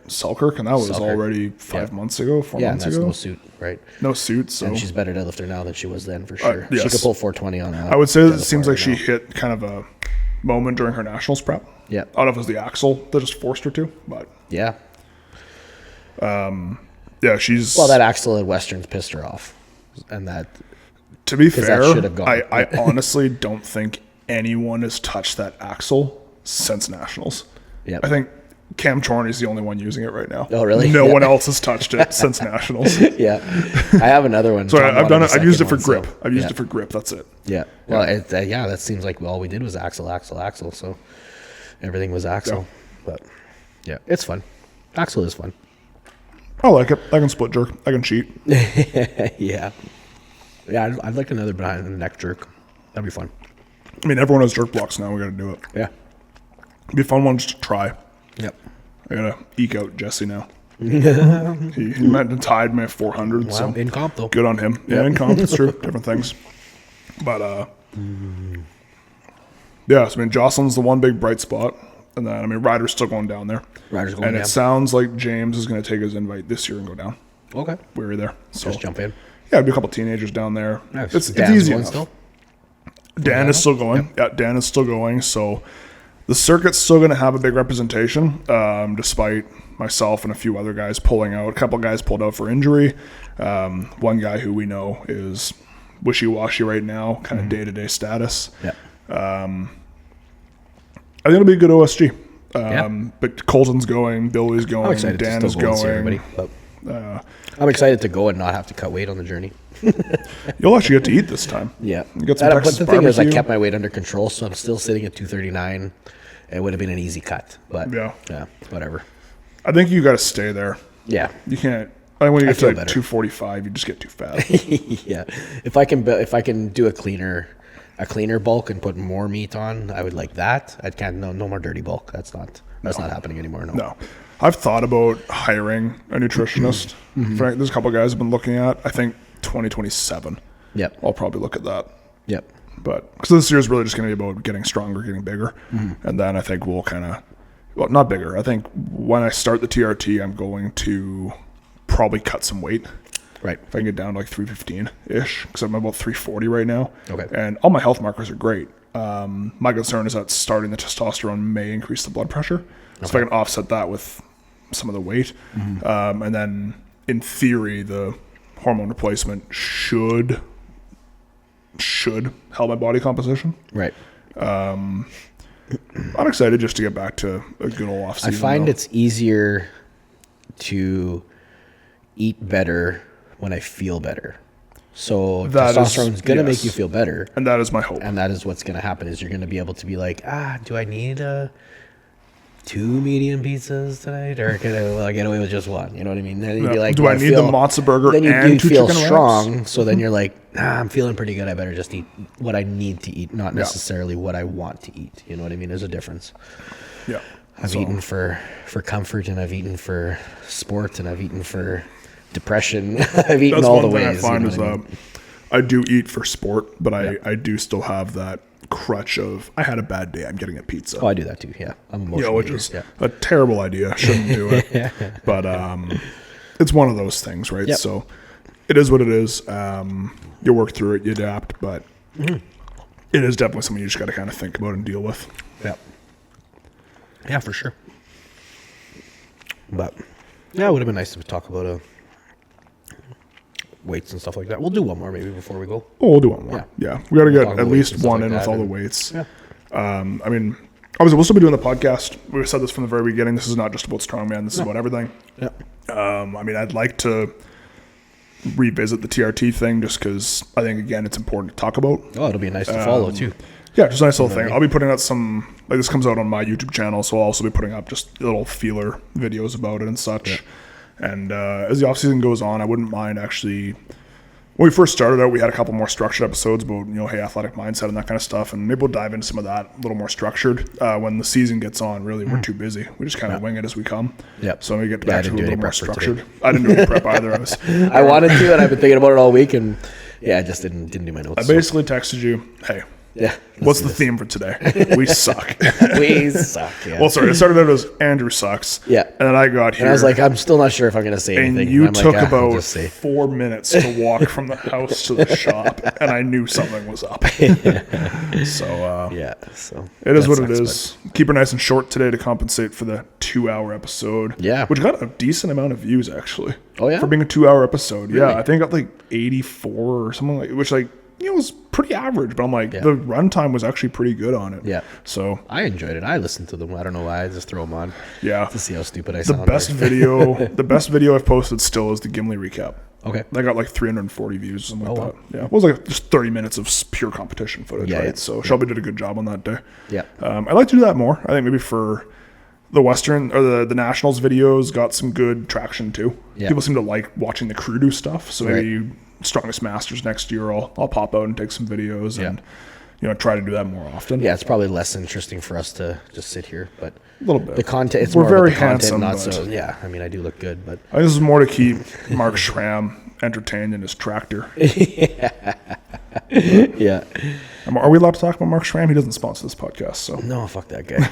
A: Selkirk, and that was
B: Selkirk.
A: already 4 months ago.
B: and that's
A: ago.
B: no suit, right?
A: No suit, so
B: And she's better deadlifter now than she was then for sure. She
A: yes.
B: could pull 420 on that.
A: I would say that it
B: deadlift
A: seems
B: bar
A: like she
B: right now.
A: hit kind of a moment during her nationals prep.
B: Yeah.
A: I don't know if it was the axle that just forced her to, but
B: Yeah.
A: yeah, she's.
B: Well, that axle at Westerns pissed her off, and that
A: to be
B: 'cause that
A: fair,
B: should have gone.
A: I honestly don't think anyone has touched that axle since nationals.
B: Yep.
A: I think Cam Chorney's the only one using it right now.
B: Oh, really?
A: No
B: Yeah.
A: one else has touched it since nationals.
B: yeah, I have another one.
A: So
B: Tom
A: I've done
B: wanted
A: it.
B: the
A: I've used it for
B: second one,
A: grip.
B: so,
A: I've used
B: yeah.
A: it for grip. That's it.
B: Yeah. Well, yeah, that seems like all we did was axle. So everything was axle. But yeah, it's fun. Axle is fun.
A: I like it. I can split jerk. I can cheat.
B: Yeah. Yeah, I'd like another behind the neck jerk. That'd be fun.
A: I mean, everyone has jerk blocks now. We got to do it.
B: Yeah.
A: It'd be a fun one just to try.
B: Yep.
A: I gotta eke out Jesse now. he meant to tied me at 400.
B: Wow.
A: So
B: In comp though.
A: good on him. Yeah, in comp, it's true. Different things. But yeah, so I mean, Jocelyn's the one big bright spot, and then I mean, Ryder's still going down there.
B: Ryder's going
A: and
B: down.
A: it sounds like James is going to take his invite this year and go down.
B: Okay.
A: We were there, so
B: Just jump in.
A: yeah, it'd be a couple teenagers down there.
B: Nice.
A: It's
B: Dan's
A: easy
B: going
A: enough.
B: still?
A: Dan is still going. Yeah, Dan is still going. So the circuit's still going to have a big representation, despite myself and a few other guys pulling out. A couple guys pulled out for injury. One guy who we know is wishy-washy right now, kind of day-to-day status.
B: Yeah.
A: I think it'll be a good OSG.
B: Yeah.
A: But Colton's going, Billy's
B: I'm
A: going,
B: excited
A: Dan
B: to
A: is
B: still go and see
A: going.
B: everybody. But I'm excited to go and not have to cut weight on the journey.
A: You'll actually get to eat this time.
B: Yeah.
A: You got some
B: But
A: Texas
B: the thing is, I
A: barbecue.
B: kept my weight under control, so I'm still sitting at 239. It would have been an easy cut, but
A: Yeah.
B: whatever.
A: I think you got to stay there.
B: Yeah.
A: You can't. I think when you get to
B: feel
A: like
B: better.
A: 245, you just get too fat.
B: Yeah. If I can do a cleaner bulk and put more meat on, I would like that. I can't. No more dirty bulk. That's not happening anymore.
A: No. I've thought about hiring a nutritionist.
B: Mm-hmm.
A: There's a couple guys I've been looking at. I think 2027.
B: Yep.
A: I'll probably look at that.
B: Yep.
A: But because this year is really just going to be about getting stronger, getting bigger.
B: Mm-hmm.
A: And then I think we'll kind of, well, not bigger. I think when I start the TRT, I'm going to probably cut some weight.
B: Right.
A: If I can get down to like 315-ish, because I'm about 340 right now.
B: Okay.
A: And all my health markers are great. My concern is that starting the testosterone may increase the blood pressure. So if I can offset that with some of the weight.
B: Mm-hmm.
A: And then in theory, the hormone replacement should help my body composition.
B: Right.
A: I'm excited just to get back to a good old off
B: I
A: season.
B: find
A: though.
B: it's easier to eat better when I feel better. So
A: That is-
B: testosterone's going to
A: yes.
B: make you feel better.
A: And that is my hope.
B: And that is what's going to happen is you're going to be able to be like, do I need 2 medium pizzas tonight? Or can I get away with just one? You know what I mean? Then you'd be like,
A: Do I need the matzo burger
B: then
A: and
B: you
A: 2
B: feel
A: chicken
B: strong.
A: wraps?
B: So then you're like, I'm feeling pretty good. I better just eat what I need to eat, not necessarily what I want to eat. You know what I mean? There's a difference.
A: Yeah.
B: I've eaten for comfort, and I've eaten for sport, and I've eaten for depression. I've eaten
A: That's
B: all
A: one
B: the
A: thing
B: ways.
A: I find
B: you
A: is
B: know what I mean?
A: I do eat for sport, but I do still have that crutch of I had a bad day, I'm getting a pizza.
B: Oh, I do that too. Yeah, I'm emotional.
A: Which is a terrible idea. Shouldn't do it. But it's one of those things, right?
B: Yep.
A: So it is what it is. You work through it, you adapt, but it is definitely something you just got to kind of think about and deal with.
B: Yeah. Yeah, for sure. But yeah, it would have been nice to talk about weights and stuff like that. We'll do one more maybe before we go.
A: Oh, we'll do one more. Yeah. We got to get at least one in with all the
B: and
A: weights. Yeah. I mean, obviously, we'll still be doing the podcast. We've said this from the very beginning. This is not just about Strongman. This is about everything.
B: Yeah.
A: I mean, I'd like to revisit the TRT thing just because I think, again, it's important to talk about.
B: Oh, it'll be nice to follow too.
A: Yeah, just a nice little thing. I'll be putting out some, like this comes out on my YouTube channel, so I'll also be putting up just little feeler videos about it and such. Yeah. And as the off season goes on, I wouldn't mind actually. When we first started out, we had a couple more structured episodes about, hey, athletic mindset and that kind of stuff, and maybe we'll dive into some of that a little more structured. When the season gets on, really, we're too busy. We just kind of wing it as we come.
B: Yep.
A: So we get back to a little more structured. I didn't do any prep either.
B: I wanted to, and I've been thinking about it all week, and I just didn't do my notes.
A: I basically texted you, hey.
B: Yeah.
A: What's the theme for today? We suck.
B: We suck, yeah.
A: Well, sorry, it started out as Andrew sucks.
B: Yeah.
A: And then I got here.
B: And I was like, I'm still not sure if I'm going to say anything.
A: And you
B: I'm
A: took
B: like,
A: about 4 minutes to walk from the house to the shop, and I knew something was up. So,
B: so
A: it is what it is. Keep it nice and short today to compensate for the 2-hour episode.
B: Yeah.
A: Which got a decent amount of views, actually.
B: Oh, yeah?
A: For being a 2-hour episode.
B: Really?
A: Yeah, I think it got like 84 or something like, which like, was pretty average, but I'm like, the runtime was actually pretty good on it.
B: Yeah.
A: So
B: I enjoyed it. I listened to them. I don't know why. I just throw them on.
A: Yeah.
B: To see how stupid I sound.
A: The best video I've posted still is the Gimli recap.
B: Okay.
A: I got like 340 views or something like that. Yeah. It was like just 30 minutes of pure competition footage, right? Yeah. So Shelby did a good job on that day.
B: Yeah.
A: I'd like to do that more. I think maybe for the Western or the Nationals videos got some good traction too. Yeah. People seem to like watching the crew do stuff. So maybe Strongest Masters next year, I'll pop out and take some videos and try to do that more often.
B: Yeah, it's probably less interesting for us to just sit here, but
A: a little bit.
B: The content, it's
A: we're
B: more
A: very
B: about the
A: handsome,
B: content, not so. Yeah, I mean, I do look good, but
A: I think this is more to keep Mark Schramm entertained in his tractor.
B: Yeah.
A: Are we allowed to talk about Mark Schramm? He doesn't sponsor this podcast, so
B: no, fuck that guy.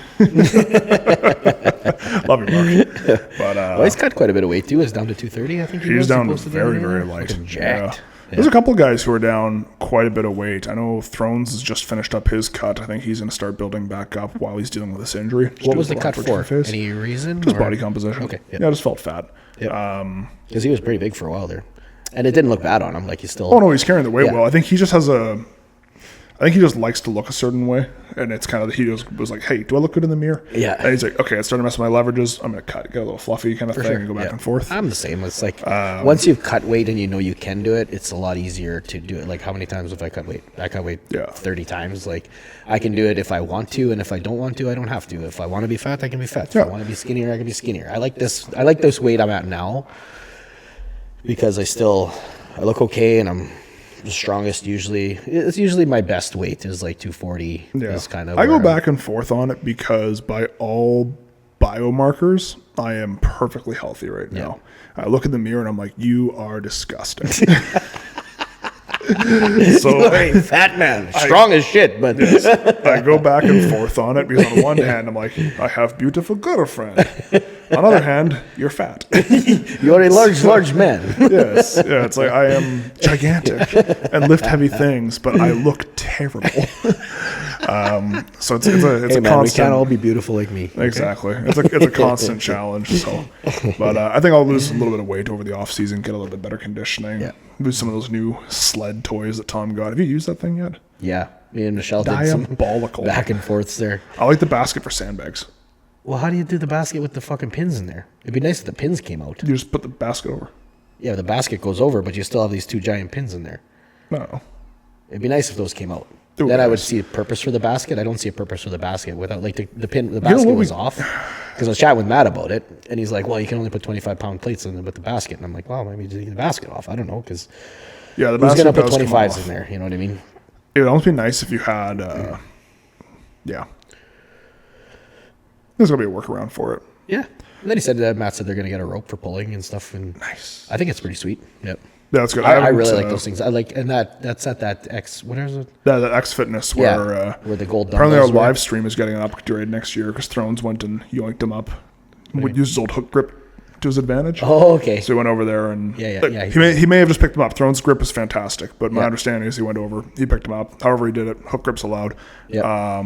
A: Love you, Mark. But
B: he's cut quite a bit of weight too. He's down to 230. I think
A: he's down very, very light.
B: Jacked.
A: Yeah. There's a couple of guys who are down quite a bit of weight. I know Thrones has just finished up his cut. I think he's going to start building back up while he's dealing with this injury.
B: What was the cut for? Any reason?
A: Just body composition.
B: Okay.
A: Yep. Yeah, I just felt fat.
B: Because he was pretty big for a while there. And it didn't look bad on him. Like he's still...
A: Oh, no, he's carrying the weight well. I think he just has I think he just likes to look a certain way, and it's kind of he just was like, "Hey, do I look good in the mirror?"
B: Yeah,
A: and he's like, "Okay, it's starting to mess with my leverages. I'm gonna get a little fluffy kind of thing, and go back and forth."
B: I'm the same. It's like once you've cut weight and you know you can do it, it's a lot easier to do it. Like how many times have I cut weight? I cut weight 30 times. Like I can do it if I want to, and if I don't want to, I don't have to. If I want to be fat, I can be fat. If I want to be skinnier, I can be skinnier. I like this. I like this weight I'm at now because I look okay, and I'm the strongest usually. It's usually my best weight is like 240.
A: Yeah.
B: Is kind of
A: I go back and forth on it because by all biomarkers, I am perfectly healthy right now. I look in the mirror and I'm like, you are disgusting.
B: So you are a fat man, strong as shit. But
A: yes, I go back and forth on it because on one hand I'm like, I have beautiful girlfriend. On the other hand, you're fat.
B: You are a large man.
A: Yes. Yeah, it's like I am gigantic and lift heavy things, but I look terrible. So it's a
B: man,
A: constant.
B: We can't all be beautiful like me.
A: Exactly. Okay? It's a constant challenge. So, but I think I'll lose a little bit of weight over the off season, get a little bit better conditioning. Yeah. Lose some of those new sled toys that Tom got. Have you used that thing yet?
B: Yeah. Me and Michelle did
A: diabolical
B: some back and forths there.
A: I like the basket for sandbags.
B: Well, how do you do the basket with the fucking pins in there? It'd be nice if the pins came out.
A: You just put the basket over.
B: Yeah, the basket goes over, but you still have these two giant pins in there.
A: No.
B: It'd be nice if those came out. Then I would see a purpose for the basket. I don't see a purpose for the basket without like the basket was off. Because I was chatting with Matt about it, and he's like, "Well, you can only put 25-pound plates in with the basket." And I'm like, "Well, maybe just take the basket off." I don't know because
A: the
B: basket gonna put 25s in there. You know what I mean?
A: It would almost be nice if you had, There's gonna be a workaround for it.
B: Yeah. And then he said Matt said they're gonna get a rope for pulling and stuff, and
A: nice.
B: I think it's pretty sweet. Yep.
A: Yeah, that's good.
B: I really like those things. I like, and that's at that X. What is it?
A: That X Fitness where
B: Where the gold.
A: apparently our
B: dumbbells were.
A: live stream is getting an upgrade next year because Thrones went and yoinked him up. Would use his old hook grip to his advantage.
B: Oh, okay.
A: So he went over there and
B: Yeah.
A: He may have just picked him up. Thrones grip is fantastic, but my understanding is he went over, he picked him up. However he did it, hook grip's allowed.
B: Yeah.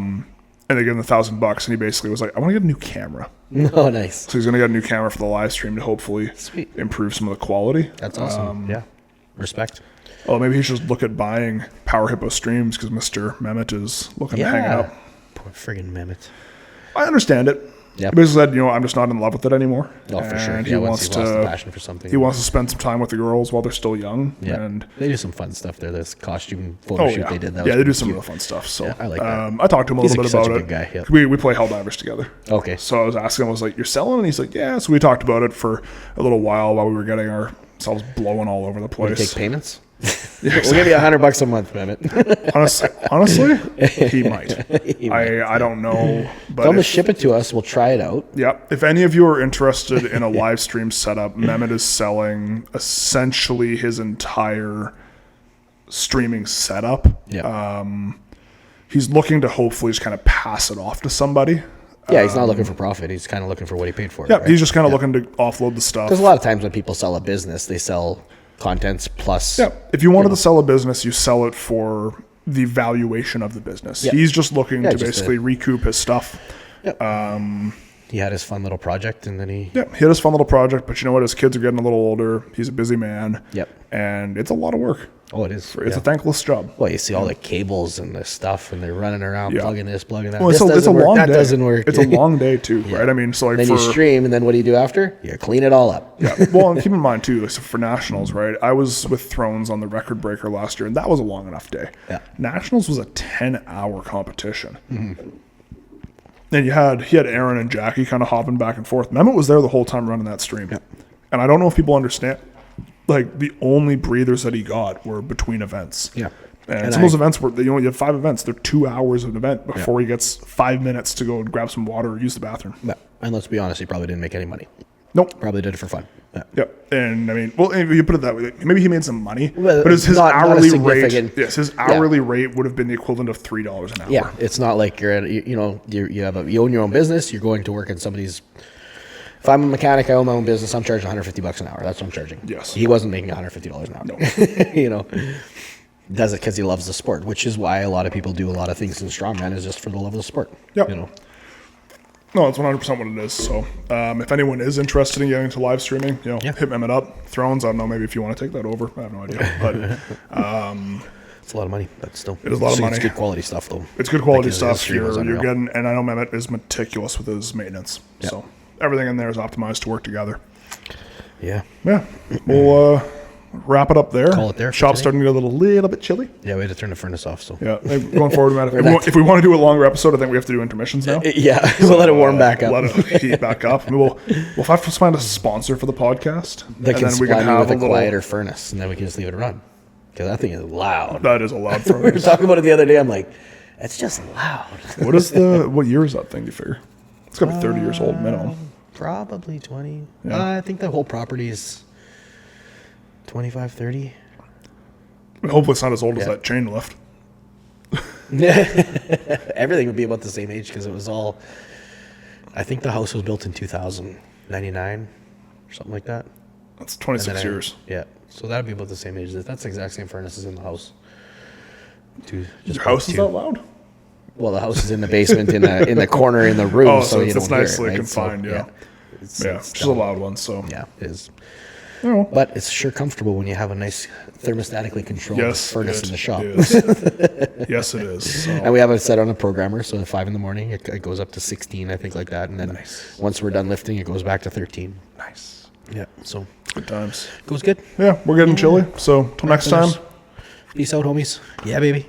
A: And they gave him $1,000, and he basically was like, "I want to get a new camera."
B: Oh, nice.
A: So he's going to get a new camera for the live stream to hopefully improve some of the quality.
B: That's awesome. Yeah. Respect.
A: Oh, maybe he should look at buying Power Hippo streams because Mr. Mehmet is looking to hang it up.
B: Poor friggin' Mehmet.
A: I understand it.
B: Yeah.
A: He basically said, I'm just not in love with it anymore.
B: Oh, for sure.
A: And
B: Yeah, once he's lost the passion for something.
A: He wants to spend some time with the girls while they're still young.
B: Yeah.
A: And
B: They do some fun stuff there. This costume photo shoot they did. That was
A: they do
B: pretty
A: some
B: cute.
A: real fun stuff. So
B: Yeah, I like that.
A: I talked to him a little bit
B: such
A: about
B: a
A: it.
B: good guy, yeah.
A: We play Helldivers together.
B: Okay.
A: So I was asking him, I was like, "You're selling?" And he's like, "Yeah." So we talked about it for a little while we were getting ourselves blowing all over the
B: Will you
A: place.
B: take payments? We'll give you $100 a month, Mehmet.
A: Honestly, he might. I don't know. But
B: Tell him to ship it to us. We'll try it out.
A: yeah, if any of you are interested in a live stream setup, Mehmet is selling essentially his entire streaming setup.
B: Yeah.
A: He's looking to hopefully just kind of pass it off to somebody.
B: Yeah, he's not looking for profit. He's kind of looking for what he paid for.
A: Yeah,
B: right?
A: he's just kind of looking to offload the stuff.
B: Because a lot of times when people sell a business, they sell contents plus.
A: Yeah, if you wanted to sell a business, you sell it for the valuation of the business.
B: Yeah.
A: He's just looking to
B: just
A: basically recoup his stuff.
B: Yep. He had his fun little project, and then he.
A: Yeah, he had his fun little project, but you know what? His kids are getting a little older. He's a busy man.
B: Yep.
A: And it's a lot of work.
B: Oh, it is.
A: It's a thankless job.
B: Well, you see all the cables and the stuff, and they're running around plugging this, plugging that.
A: Well,
B: this
A: it's a
B: doesn't work.
A: long
B: That
A: day.
B: doesn't work.
A: It's a long day too, right? I mean, so like
B: Then
A: for
B: you stream, and then what do you do after? You clean it all up.
A: yeah. Well, and keep in mind too, like so for nationals, right? I was with Thrones on the record breaker last year, and that was a long enough day.
B: Yeah.
A: Nationals was a 10-hour competition. Mm-hmm. And he had Aaron and Jackie kind of hopping back and forth. Mehmet was there the whole time running that stream.
B: Yeah.
A: And I don't know if people understand, like the only breathers that he got were between events.
B: Yeah.
A: And some of those events were, you have 5 events. They're 2 hours of an event before he gets 5 minutes to go and grab some water or use the bathroom.
B: Yeah. And let's be honest, he probably didn't make any money.
A: Nope.
B: Probably did it for fun. Yeah.
A: Yep. And I mean, well, if you put it that way, maybe he made some money,
B: Well,
A: but his
B: not a
A: hourly rate,
B: significant-
A: yes, his hourly rate would have been the equivalent of $3 an hour.
B: Yeah, it's not like you're at you own your own business. You're going to work in somebody's. If I'm a mechanic, I own my own business. I'm charging $150 an hour. That's what I'm charging.
A: Yes.
B: He wasn't making $150 an hour.
A: No.
B: Does it because he loves the sport, which is why a lot of people do a lot of things in strongman is just for the love of the sport.
A: Yep. No, it's 100% what it is. So, if anyone is interested in getting into live streaming, hit Mehmet up. Thrones, I don't know, maybe if you want to take that over, I have no idea. But
B: it's a lot of money, but still,
A: it is a lot of money.
B: It's good quality stuff, though.
A: It's good quality
B: Like,
A: stuff.
B: stream was
A: You're
B: unreal.
A: getting, and I know Mehmet is meticulous with his maintenance.
B: Yep.
A: So everything in there is optimized to work together.
B: Yeah.
A: Yeah, we'll wrap it up there.
B: Call it there for
A: Shop's
B: today.
A: starting to get a little bit chilly.
B: Yeah, we had to turn the furnace off, so.
A: Yeah, maybe going forward, Matt, if we want to do a longer episode, I think we have to do intermissions now.
B: Yeah, we'll let it warm back up.
A: Let it heat back up. And we'll have to find a sponsor for the podcast.
B: That can
A: and then we
B: supply
A: can
B: me
A: have
B: with a
A: little,
B: quieter furnace, and then we can just leave it run. Because that thing is loud.
A: That is a loud
B: We were
A: furnace.
B: talking about it the other day. I'm like, it's just loud.
A: What year is that thing, do you figure? It's got to be 30 years old minimum.
B: Probably 20.
A: Yeah.
B: I think the whole property is 25, 30.
A: Hopefully it's not as old as that chain lift.
B: Everything would be about the same age because it was all. I think the house was built in 2099 or something like that.
A: That's 26 years.
B: Yeah, so that'd be about the same age. That's the exact same furnaces in the house.
A: Your house is that loud?
B: Well, the house is in the basement in the corner in the room,
A: Oh,
B: so you
A: it's
B: don't hear
A: nicely
B: it, right?
A: confined, yeah.
B: It's
A: It's a loud one, so.
B: Yeah, it is.
A: Oh.
B: But it's sure comfortable when you have a nice thermostatically controlled furnace in the shop.
A: Is. Yes, it is. So.
B: And we have it set on a programmer, so at 5 in the morning, it goes up to 16, I think, like that. And then once we're done lifting, it goes back to 13.
A: Nice.
B: Yeah, so
A: Good times.
B: goes good.
A: Yeah, we're getting chilly. So, till next time.
B: Peace out, homies. Yeah, baby.